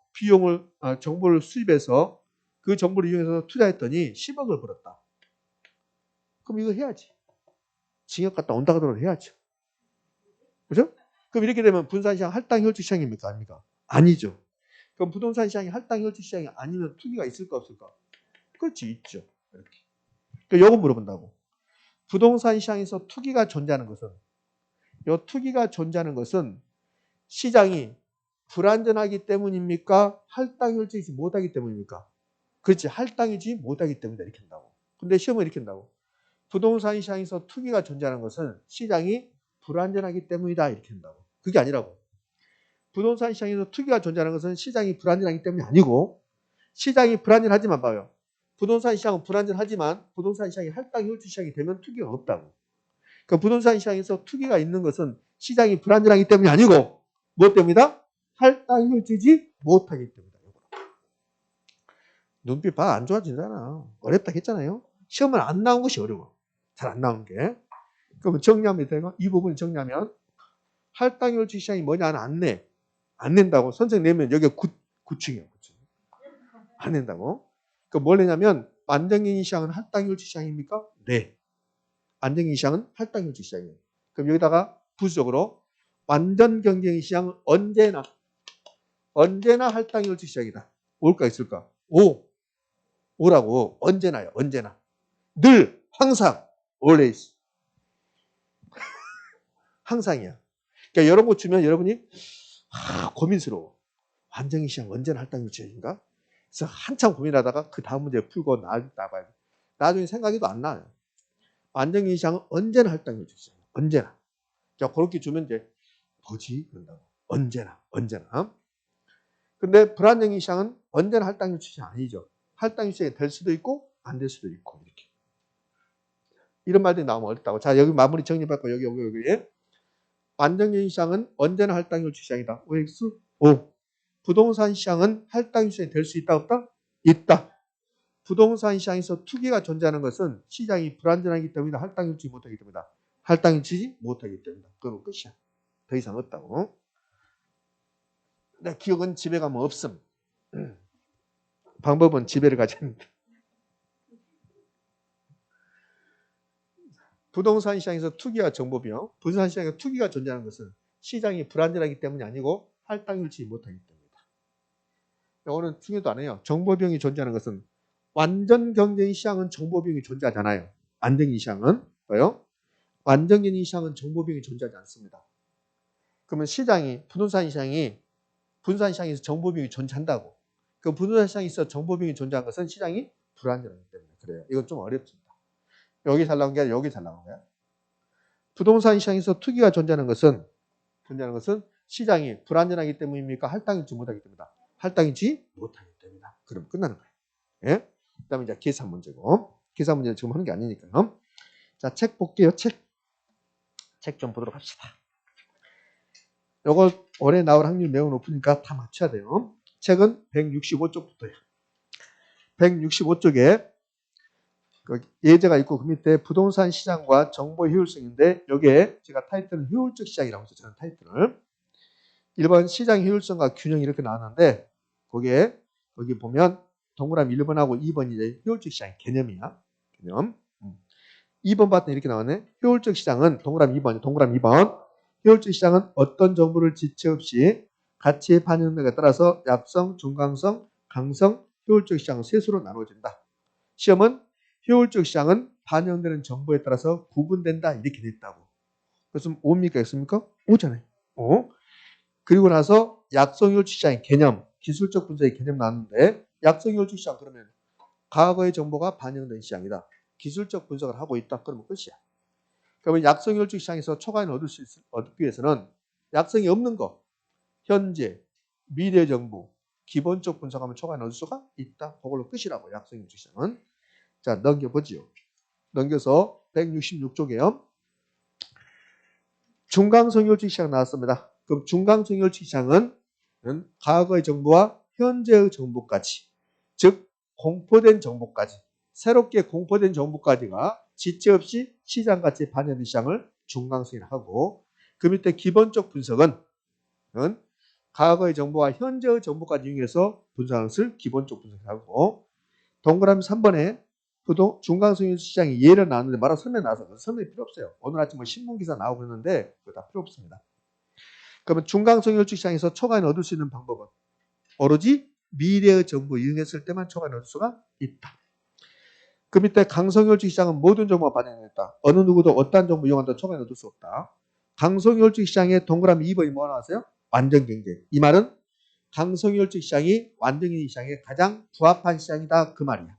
정보를 수입해서 그 정보를 이용해서 투자했더니 10억을 벌었다. 그럼 이거 해야지. 징역 갔다 온다 하더라도 해야죠. 그죠? 그럼 이렇게 되면 부동산 시장 할당 효율적 시장입니까? 아닙니까? 아니죠. 그럼 부동산 시장이 할당 효율적 시장이 아니면 투기가 있을까 없을까? 그렇지, 있죠. 이렇게. 그러니까 이거 물어본다고. 부동산 시장에서 투기가 존재하는 것은 시장이 불안전하기 때문입니까? 할당 효율적이지 못하기 때문입니까? 그렇지, 할당이지 못하기 때문이다 이렇게 한다고. 근데 시험은 이렇게 한다고. 부동산 시장에서 투기가 존재하는 것은 시장이 불안전하기 때문이다 이렇게 한다고. 그게 아니라고. 부동산 시장에서 투기가 존재하는 것은 시장이 불안전하기 때문이 아니고 시장이 불안전하지만 봐요. 부동산 시장은 불안전하지만 부동산 시장이 할당 효율적 시장이 되면 투기가 없다고. 그러니까 부동산 시장에서 투기가 있는 것은 시장이 불안전하기 때문이 아니고 무엇 때문이다? 할당 효율적이지 못하기 때문이다. 눈빛 봐 안 좋아지잖아. 어렵다 했잖아요. 시험은 안 나온 것이 어려워. 잘 안 나온 게. 그러면 정리하면 되고 이 부분을 정리하면 할당율 시장이 뭐냐? 안 내. 안 낸다고. 선생 내면 여기가 9층이에요. 9층. 안 낸다고. 그 뭘 내냐면 안정경쟁 시장은 할당율 시장입니까? 네. 안정경쟁 시장은 할당율 시장이에요. 그럼 여기다가 부수적으로 완전 경쟁 시장은 언제나 할당율 시장이다. 올까 있을까? 오라고. 언제나요. 언제나. 늘 항상 always. 항상이야. 그러니까 이런 거 주면 여러분이 고민스러워. 안정경쟁 시장 언제나 할당율 시장인가? 그래서 한참 고민하다가 그 다음 문제 풀고 나봐야 돼. 나중에 생각해도 안 나요. 안정경쟁 시장은 언제나 할당률 시장. 언제나. 자, 그렇게 주면 이제 뭐지? 그런다고. 언제나. 근데 불안정경 시장은 언제나 할당률 시장 아니죠. 할당률 시장이 될 수도 있고 안 될 수도 있고 이렇게. 이런 말들이 나오면 어렵다고. 자, 여기 마무리 정리받고 여기. 안정경쟁 시장은 언제나 할당률 시장이다. OX? O. 부동산 시장은 할당률 시장이 될 수 있다 없다? 있다. 부동산 시장에서 투기가 존재하는 것은 시장이 불안전하기 때문에 할당률지 못하기 때문이다. 할당률지 못하기 때문이다. 그건 끝이야. 더 이상 없다고. 내 기억은 집에 가면 없음. 방법은 집에를 가지 않는다. 부동산 시장에서 투기와 정보비용. 부동산 시장에서 투기가 존재하는 것은 시장이 불안전하기 때문이 아니고 할당률지 못하기 때문이다. 이거는 중요도 안 해요. 정보비용이 존재하는 것은 완전 경쟁 시장은 정보비용이 존재하잖아요. 안정경 시장은 뭐요? 완전 경쟁 시장은 정보비용이 존재하지 않습니다. 그러면 부동산 시장에서 정보비용이 존재한다고. 그 부동산 시장에서 정보비용이 존재한 것은 시장이 불안전하기 때문에 그래요. 이건 좀 어렵습니다. 여기 잘 나온 게 아니라 여기 잘 나온 거야. 부동산 시장에서 투기가 존재하는 것은 시장이 불안전하기 때문입니까? 할당이지 못하기 때문이다. 할당이지 못하기 때문이다. 그럼 끝나는 거예요. 예? 그 다음에 이제 계산 문제고. 계산 문제는 지금 하는 게 아니니까요. 자, 책 볼게요. 책 좀 보도록 합시다. 요거 올해 나올 확률이 매우 높으니까 다 맞춰야 돼요. 책은 165쪽부터요. 165쪽에 예제가 있고 그 밑에 부동산 시장과 정보 효율성인데 여기에 제가 타이틀은 효율적 시장이라고 했어요. 저는 타이틀을. 1번 시장 효율성과 균형 이렇게 나왔는데 거기 보면 동그라미 1번하고 2번이 이제 효율적 시장의 개념이야. 개념. 2번 봤더니 이렇게 나왔네. 효율적 시장은 동그라미 2번. 효율적 시장은 어떤 정보를 지체 없이 가치에 반영되에 따라서 약성, 중강성, 강성, 효율적 시장은 셋으로 나눠진다. 시험은 효율적 시장은 반영되는 정보에 따라서 구분된다 이렇게 됐다고. 그래서 뭡니까? 있습니까? 오잖아요. 그리고 나서 약성 효율적 시장의 개념, 기술적 분석의 개념 나왔는데 약성 효율적 시장 그러면 과거의 정보가 반영된 시장이다. 기술적 분석을 하고 있다. 그러면 끝이야. 그러면 약성 효율적 시장에서 초과인을 얻기 위해서는 약성이 없는 거, 현재, 미래 정보, 기본적 분석하면 초과인을 얻을 수가 있다. 그걸로 끝이라고 약성 효율적 시장은. 자, 넘겨보지요. 넘겨서 166쪽에요. 중강성 효율적 시장 나왔습니다. 그럼 중강성 효율적 시장은 과거의 정보와 현재의 정보까지, 즉 공포된 정보까지, 새롭게 공포된 정보까지가 지체 없이 시장 가치에 반영된 시장을 중강성이라고 하고, 그 밑에 기본적 분석은 과거의 정보와 현재의 정보까지 이용해서 분석하는 것을 기본적 분석이라고. 동그라미 3번에 중강성 시장이 예를 나왔는데 말하고 설명 나와서 설명이 필요 없어요. 오늘 아침 뭐 신문기사 나오고 그러는데 그거 다 필요 없습니다. 그러면 중강성 효율적 시장에서 초과인을 얻을 수 있는 방법은 오로지 미래의 정보 이용했을 때만 초과인을 얻을 수가 있다. 그 밑에 강성 효율적 시장은 모든 정보가 반영됐다. 어느 누구도 어떠한 정보 이용한다고 초과인을 얻을 수 없다. 강성 효율적 시장의 동그라미 2번이 뭐가 나왔어요? 완전 경쟁. 이 말은 강성 효율적 시장이 완전 경쟁 시장에 가장 부합한 시장이다 그 말이야.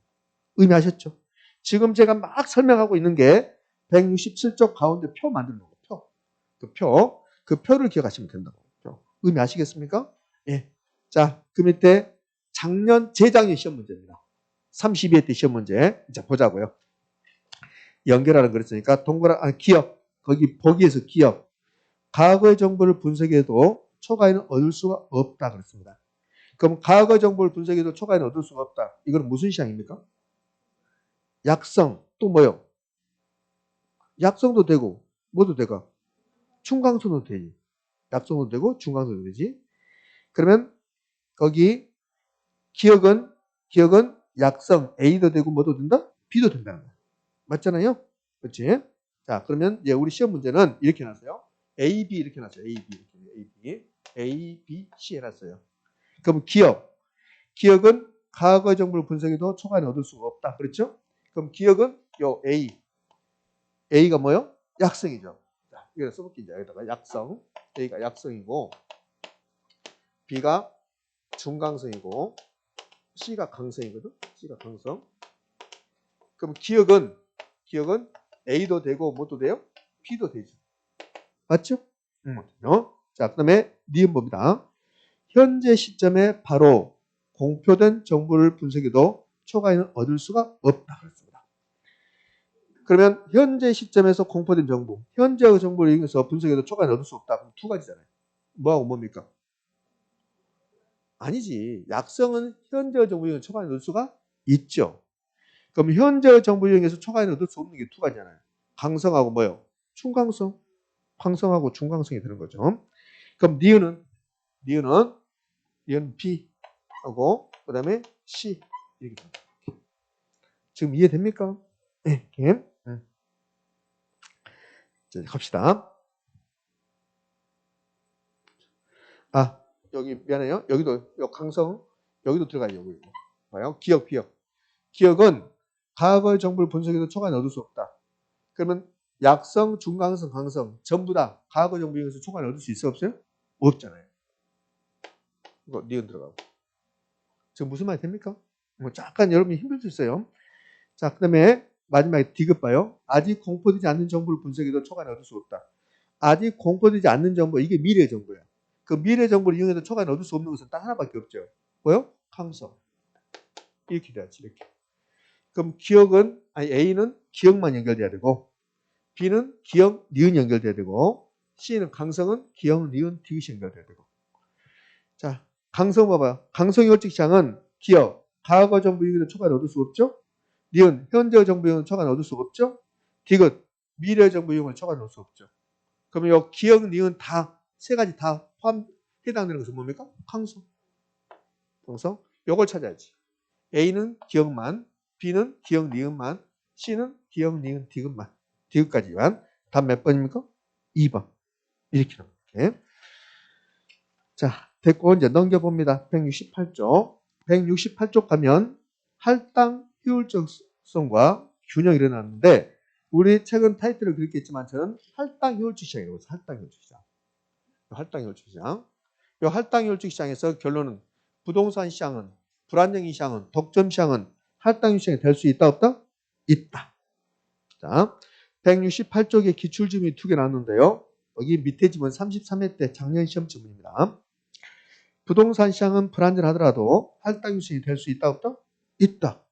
의미하셨죠? 지금 제가 막 설명하고 있는 게 167쪽 가운데 표 만드는 거고, 그 표를 기억하시면 된다고. 의미하시겠습니까? 예. 자, 그 밑에 재작년 시험 문제입니다. 32회 때 시험 문제. 자, 보자고요. 연결하는 그랬으니까 기억. 보기에서 기억. 과거의 정보를 분석해도 초과인은 얻을 수가 없다 그랬습니다. 그럼 과거의 정보를 분석해도 초과인은 얻을 수가 없다. 이건 무슨 시장입니까? 약성, 또 뭐요? 약성도 되고, 뭐도 되고, 중강성도 되지. 약성도 되고 중강성도 되지. 그러면 거기 기억은 약성 A도 되고 뭐도 된다? B도 된다는 거야. 맞잖아요? 그렇지? 자, 그러면 이제 우리 시험 문제는 이렇게 해놨어요. A, B 이렇게 해놨어요. A, B, C 해놨어요. 그럼 기억은 과거 정보를 분석해도 초반에 얻을 수가 없다. 그렇죠? 그럼 기억은 요 A가 뭐요? 약성이죠. 자, 이거 써볼게요. 여기다가 약성. A가 약성이고 B가 중강성이고 C가 강성이거든. C가 강성. 그럼 기억은 A도 되고 뭐도 돼요? B도 되죠. 맞죠? 자, 그다음에 니은법이다. 현재 시점에 바로 공표된 정보를 분석해도 초과에는 얻을 수가 없다. 그렇습니다. 그러면 현재 시점에서 공표된 정보, 현재의 정보를 이용해서 분석해도 초과에는 얻을 수 없다. 그럼 두 가지잖아요. 뭐하고 뭡니까? 아니지. 약성은 현재의 정보 이용해서 초과에는 얻을 수가 있죠. 그럼 현재의 정보 이용해서 초과에는 얻을 수 없는 게 두 가지잖아요. 강성하고 뭐요? 충강성. 강성하고 중강성이 되는 거죠. 그럼 니은은 B 하고 그다음에 C 이렇게 됩니다. 지금 이해됩니까? 네. 자, 갑시다. 아, 여기 미안해요. 여기도 강성 여기도 들어가요. 여기 봐요. 기억. 기억은 과거의 정보를 분석해서 초과에 얻을 수 없다. 그러면 약성, 중강성, 강성 전부 다 과거 정보 이용해서 초과에 얻을 수 있어 없어요? 없잖아요. 이거 니은 들어가고. 지금 무슨 말이 됩니까? 뭐 잠깐 여러분이 힘들 수 있어요. 자, 그 다음에 마지막에 디귿 봐요. 아직 공포되지 않는 정보를 분석해도 초과에 얻을 수 없다. 아직 공포되지 않는 정보, 이게 미래 정보야. 그 미래 정보를 이용해서 초과에 얻을 수 없는 것은 딱 하나밖에 없죠. 뭐요? 강성. 이렇게 돼야지, 이렇게. 그럼 A는 기억만 연결돼야 되고, B는 기억, 니은 연결돼야 되고, C는 강성은 기억, 니은, 디귿이 연결돼야 되고. 자, 강성 봐봐요. 강성의 혈칙시장은 기억, 과거 정보 이용해서 초과에 얻을 수 없죠? 니은, 현재 정보 이용을 초과에 얻을 수 없죠? 디귿, 미래 정보 이용을 초과에 얻을 수 없죠. 그러면 이 기억, 니은 다, 세 가지 다 해당되는 것은 뭡니까? 강성. 요걸 찾아야지. A는 기억만, B는 기억, 니은만, C는 기억, 니은, 디귿만. 디귿까지만. 답 몇 번입니까? 2번. 이렇게 나옵니다. 자, 됐고 이제 넘겨봅니다. 168쪽. 168쪽 가면 할당 효율적성과 균형이 일어났는데 우리 책은 타이틀을 그렇게 했지만 저는 할당 효율적 시장이라고 했어요. 할당 효율적 시장. 할당 효율적 시장. 이 할당 효율적 시장에서 결론은 부동산 시장은 불안정인 시장은 독점 시장은 할당 효율적 시장이 될 수 있다 없다? 있다. 자, 168쪽에 기출지문이 2개 나왔는데요. 여기 밑에 지문 33회 때 작년 시험 지문입니다. 부동산 시장은 불안전하더라도 할당 유치이 될 수 있다 없다? 있다.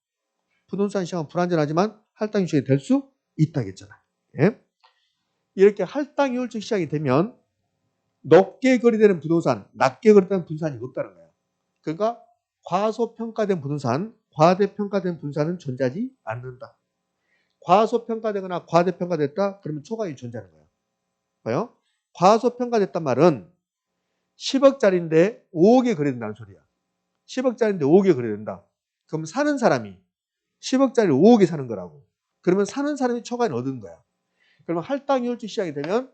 부동산 시장은 불안전하지만 할당 유치이 될 수 있다겠잖아. 예? 이렇게 할당 효율적 시장이 되면 높게 거래되는 부동산, 낮게 거래되는 부동산이 없다는 거예요. 그러니까 과소평가된 부동산, 과대평가된 부동산은 존재하지 않는다. 과소평가되거나 과대평가됐다? 그러면 초과이익이 존재하는 거예요. 봐요? 과소평가됐단 말은 10억짜리인데 5억에 거래된다는 소리야. 10억짜리인데 5억에 거래된다. 그럼 사는 사람이 10억짜리 5억에 사는 거라고. 그러면 사는 사람이 초과이익을 얻은 거야. 그러면 할당 효율적 시장이 되면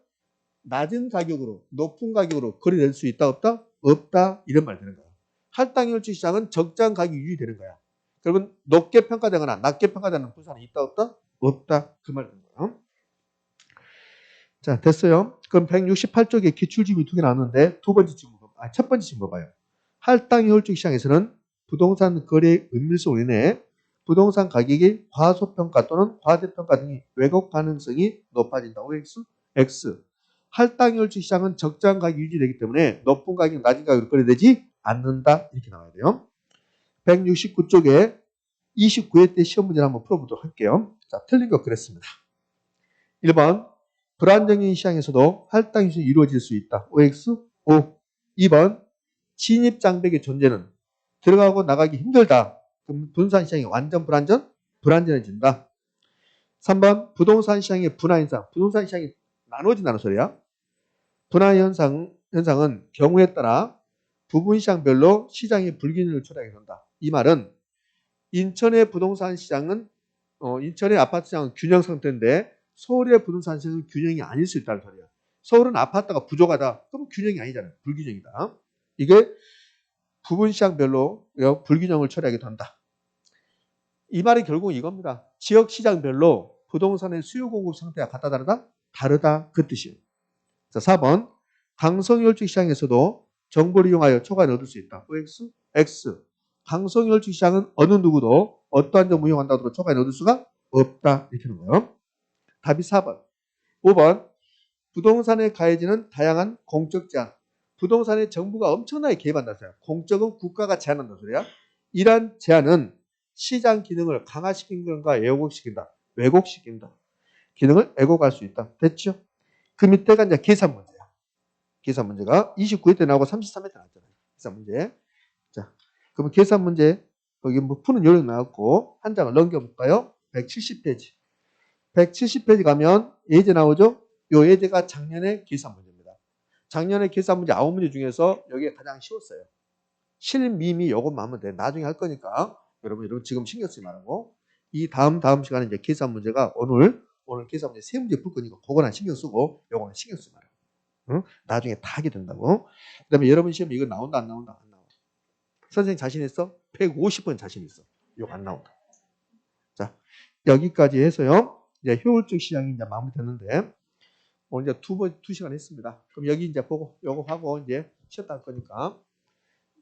낮은 가격으로 높은 가격으로 거래될 수 있다 없다? 없다 이런 말 되는 거야. 할당 효율적 시장은 적정 가격이 유지되는 거야. 그러면 높게 평가되거나 낮게 평가되는 부산이 있다 없다? 없다 그 말 되는 거야. 자 됐어요. 그럼 168쪽에 기출지문이 2개 나왔는데 첫 번째 질문 봐봐요. 할당 효율적 시장에서는 부동산 거래의 은밀성으로 인해 부동산 가격이 과소평가 또는 과대평가 등의 왜곡 가능성이 높아진다. OX, X. 할당 효율적 시장은 적정한 가격이 유지되기 때문에 높은 가격, 낮은 가격으로 거래되지 않는다. 이렇게 나와야 돼요. 169쪽에 29회 때 시험 문제를 한번 풀어보도록 할게요. 자, 틀린 거 그랬습니다. 1번 불안정인 시장에서도 할당 효율이 이루어질 수 있다. OX, O. 2번 진입 장벽의 존재는 들어가고 나가기 힘들다. 그럼 부동산 시장이 완전 불안전해진다. 3번 부동산 시장의 분화 현상. 부동산 시장이 나눠진다는 소리야. 분화 현상 현상은 경우에 따라 부분 시장별로 시장이 불균형을 초래하게 된다. 이 말은 인천의 부동산 시장은 인천의 아파트 시장은 균형 상태인데 서울의 부동산 시장은 균형이 아닐 수 있다는 소리야. 서울은 아파트가 부족하다. 그럼 균형이 아니잖아요. 불균형이다. 이게 부분 시장별로 불균형을 초래하게 된다. 이 말이 결국 이겁니다. 지역 시장별로 부동산의 수요 공급 상태가 같다 다르다? 다르다 그 뜻이에요. 자, 4번 강성혈주 시장에서도 정보를 이용하여 초과를 얻을 수 있다. OX? X. 강성혈주 시장은 어느 누구도 어떠한 정보 이용한다고 해도 초과를 얻을 수가 없다. 이렇게 하는 거예요. 답이 4번. 5번 부동산에 가해지는 다양한 공적 제한. 부동산에 정부가 엄청나게 개입한다는 소리야. 공적은 국가가 제한한다는 소리야. 이러한 제한은 시장 기능을 강화시킨 건가 왜곡시킨다. 왜곡시킨다. 기능을 왜곡할 수 있다. 됐죠? 그 밑에가 이제 계산 문제야. 계산 문제가 29회 때 나오고 33회 때 나왔잖아요. 계산 문제. 자, 그러면 계산 문제 여기 뭐 푸는 요령 나왔고 한 장을 넘겨볼까요? 170페이지. 170페이지 가면 예제 나오죠? 요 예제가 작년의 계산 문제입니다. 작년의 계산 문제 9문제 중에서 여기가 가장 쉬웠어요. 실미미 요것만 하면 돼. 나중에 할 거니까 여러분 지금 신경 쓰지 말고 이 다음 시간에 이제 계산 문제가 오늘 계산 문제 3문제 풀 거니까 그거는 신경 쓰고 요거는 신경 쓰지 말고 응? 나중에 다 하게 된다고. 그 다음에 여러분 시험에 이거 나온다 안 나온다? 안 나와. 선생님 자신 있어? 150번 자신 있어. 이거 안 나온다. 자, 여기까지 해서요. 이제 효율적 시장이 이제 마무리됐는데 오늘 이제 2시간 했습니다. 그럼 여기 이제 보고 요거 하고 이제 쉬었다 할 거니까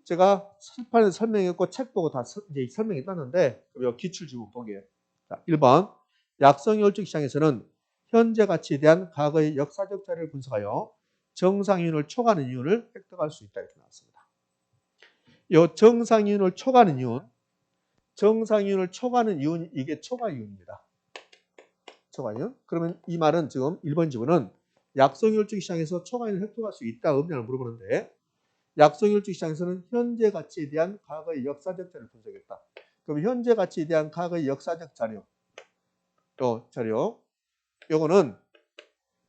제가 설판에서 설명했고 책 보고 다 이제 설명했다는데 여기 기출지문 보기에. 자, 1번 약성효율적 시장에서는 현재 가치에 대한 과거의 역사적 자료를 분석하여 정상이윤을 초과하는 이윤을 획득할 수 있다 이렇게 나왔습니다. 이 정상이윤을 초과하는 이윤, 정상이윤을 초과하는 이윤 이게 초과이윤입니다. 초과이윤. 그러면 이 말은 지금 1번 지문은 약성효율적 시장에서 초과이윤을 획득할 수 있다 없냐를 물어보는데 약성효율적 시장에서는 현재 가치에 대한 과거의 역사적 자료를 분석했다. 그럼 현재 가치에 대한 과거의 역사적 자료, 요거는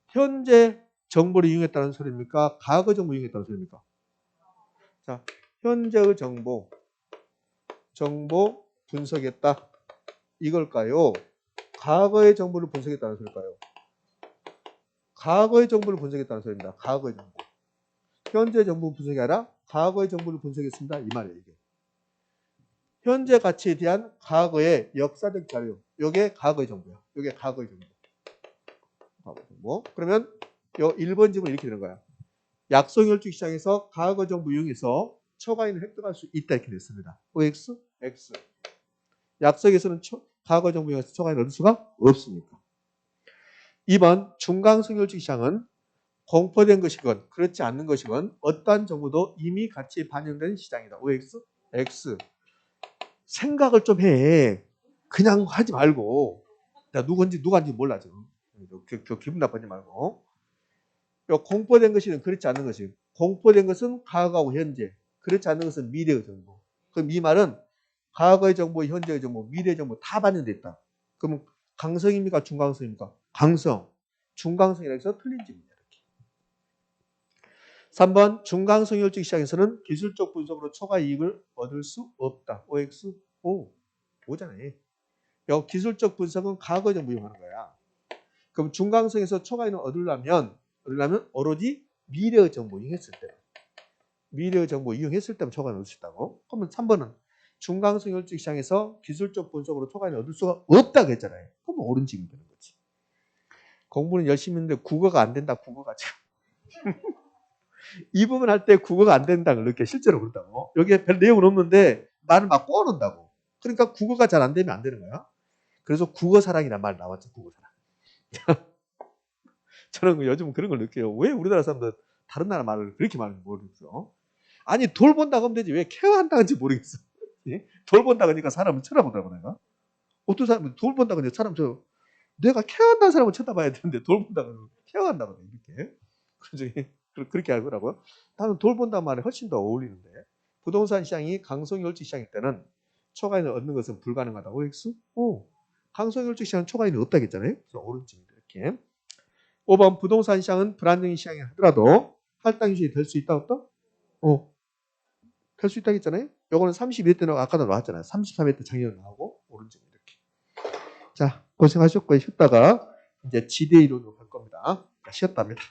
현재 정보를 이용했다는 소리입니까? 과거 정보 이용했다는 소리입니까? 자, 현재의 정보 분석했다. 이걸까요? 과거의 정보를 분석했다는 소리일까요? 과거의 정보를 분석했다는 소리입니다. 과거의 정보. 현재 정보 분석이 아니라 과거의 정보를 분석했습니다. 이 말이에요. 이게. 현재 가치에 대한 과거의 역사적 자료. 이게 과거의 정보야. 이게 과거의 정보. 그러면 요 1번 지문 이렇게 되는 거야. 약성혈주 시장에서 과거 정보 이용해서 초과이윤을 획득할 수 있다 이렇게 됐습니다. OX? X. 약성에서는 과거 정보 이용해서 초과이윤을 얻을 수가 없으니까. 2번 중간성혈주 시장은 공포된 것이건 그렇지 않는 것이건 어떠한 정보도 이미 가치에 반영된 시장이다. OX? X. 생각을 좀 해. 그냥 하지 말고. 나 누군지 몰라 지금. 기분 나쁘지 말고. 공포된 것이든 그렇지 않는 것이. 공포된 것은 과거하고 현재. 그렇지 않는 것은 미래의 정보. 그럼 이 말은 과거의 정보, 현재의 정보, 미래의 정보 다 반영됐다. 그러면 강성입니까? 중강성입니까? 강성. 중강성이라 해서 틀린 질문이야. 이렇게. 3번 중강성효율적 시장에서는 기술적 분석으로 초과 이익을 얻을 수 없다. OX? O. 오잖아요. 기술적 분석은 과거 정보 이용하는 거야. 그럼 중강성에서 초과이익을 얻으려면 오로지 미래의 정보 이용했을 때. 미래의 정보 이용했을 때만 초과이익을 얻을 수 있다고. 그러면 3번은 중강성 혈주 시장에서 기술적 분석으로 초과이익을 얻을 수가 없다고 했잖아요. 그럼 옳은 질문이 되는 거지. 공부는 열심히 했는데 국어가 안 된다. 국어가 지금. 이 부분 할 때 국어가 안 된다고 이렇게 실제로 그런다고. 여기에 별 내용은 없는데 말을 막 꼬아놓는다고. 그러니까 국어가 잘 안 되면 안 되는 거야. 그래서 국어사랑이란 말 나왔죠. 국어사랑. 저는 요즘 그런 걸 느껴요. 왜 우리나라 사람들 다른 나라 말을 그렇게 많이 모르겠어. 아니 돌 본다고 하면 되지. 왜 케어한다는지 모르겠어. 돌 본다고 하니까 사람을 쳐다보더라고 내가. 어떤 사람은 돌 본다고 하니까 사람 내가 케어한다는 사람을 쳐다봐야 되는데 돌 본다고 하면 케어한다고 이렇게. 그렇게 알더라고요. 나는 돌 본다는 말이 훨씬 더 어울리는데 부동산 시장이 강성혈주 시장일 때는 초과이익을 얻는 것은 불가능하다. OX? 오. 강성혈주 시장은 초과이익이 없다겠잖아요. 그래서 오른쪽입니다. 이렇게. 5번 부동산 시장은 불안정한 시장이 하더라도 할당 유전이 될 수 있다고 또? 될 수 있다고 했잖아요. 요거는 32회 때 나오고 아까도 나왔잖아요. 33회 때 작년 나오고 오른쪽 이렇게. 자, 고생하셨고요. 쉬었다가 이제 지대 이론으로 갈 겁니다. 자, 쉬었답니다.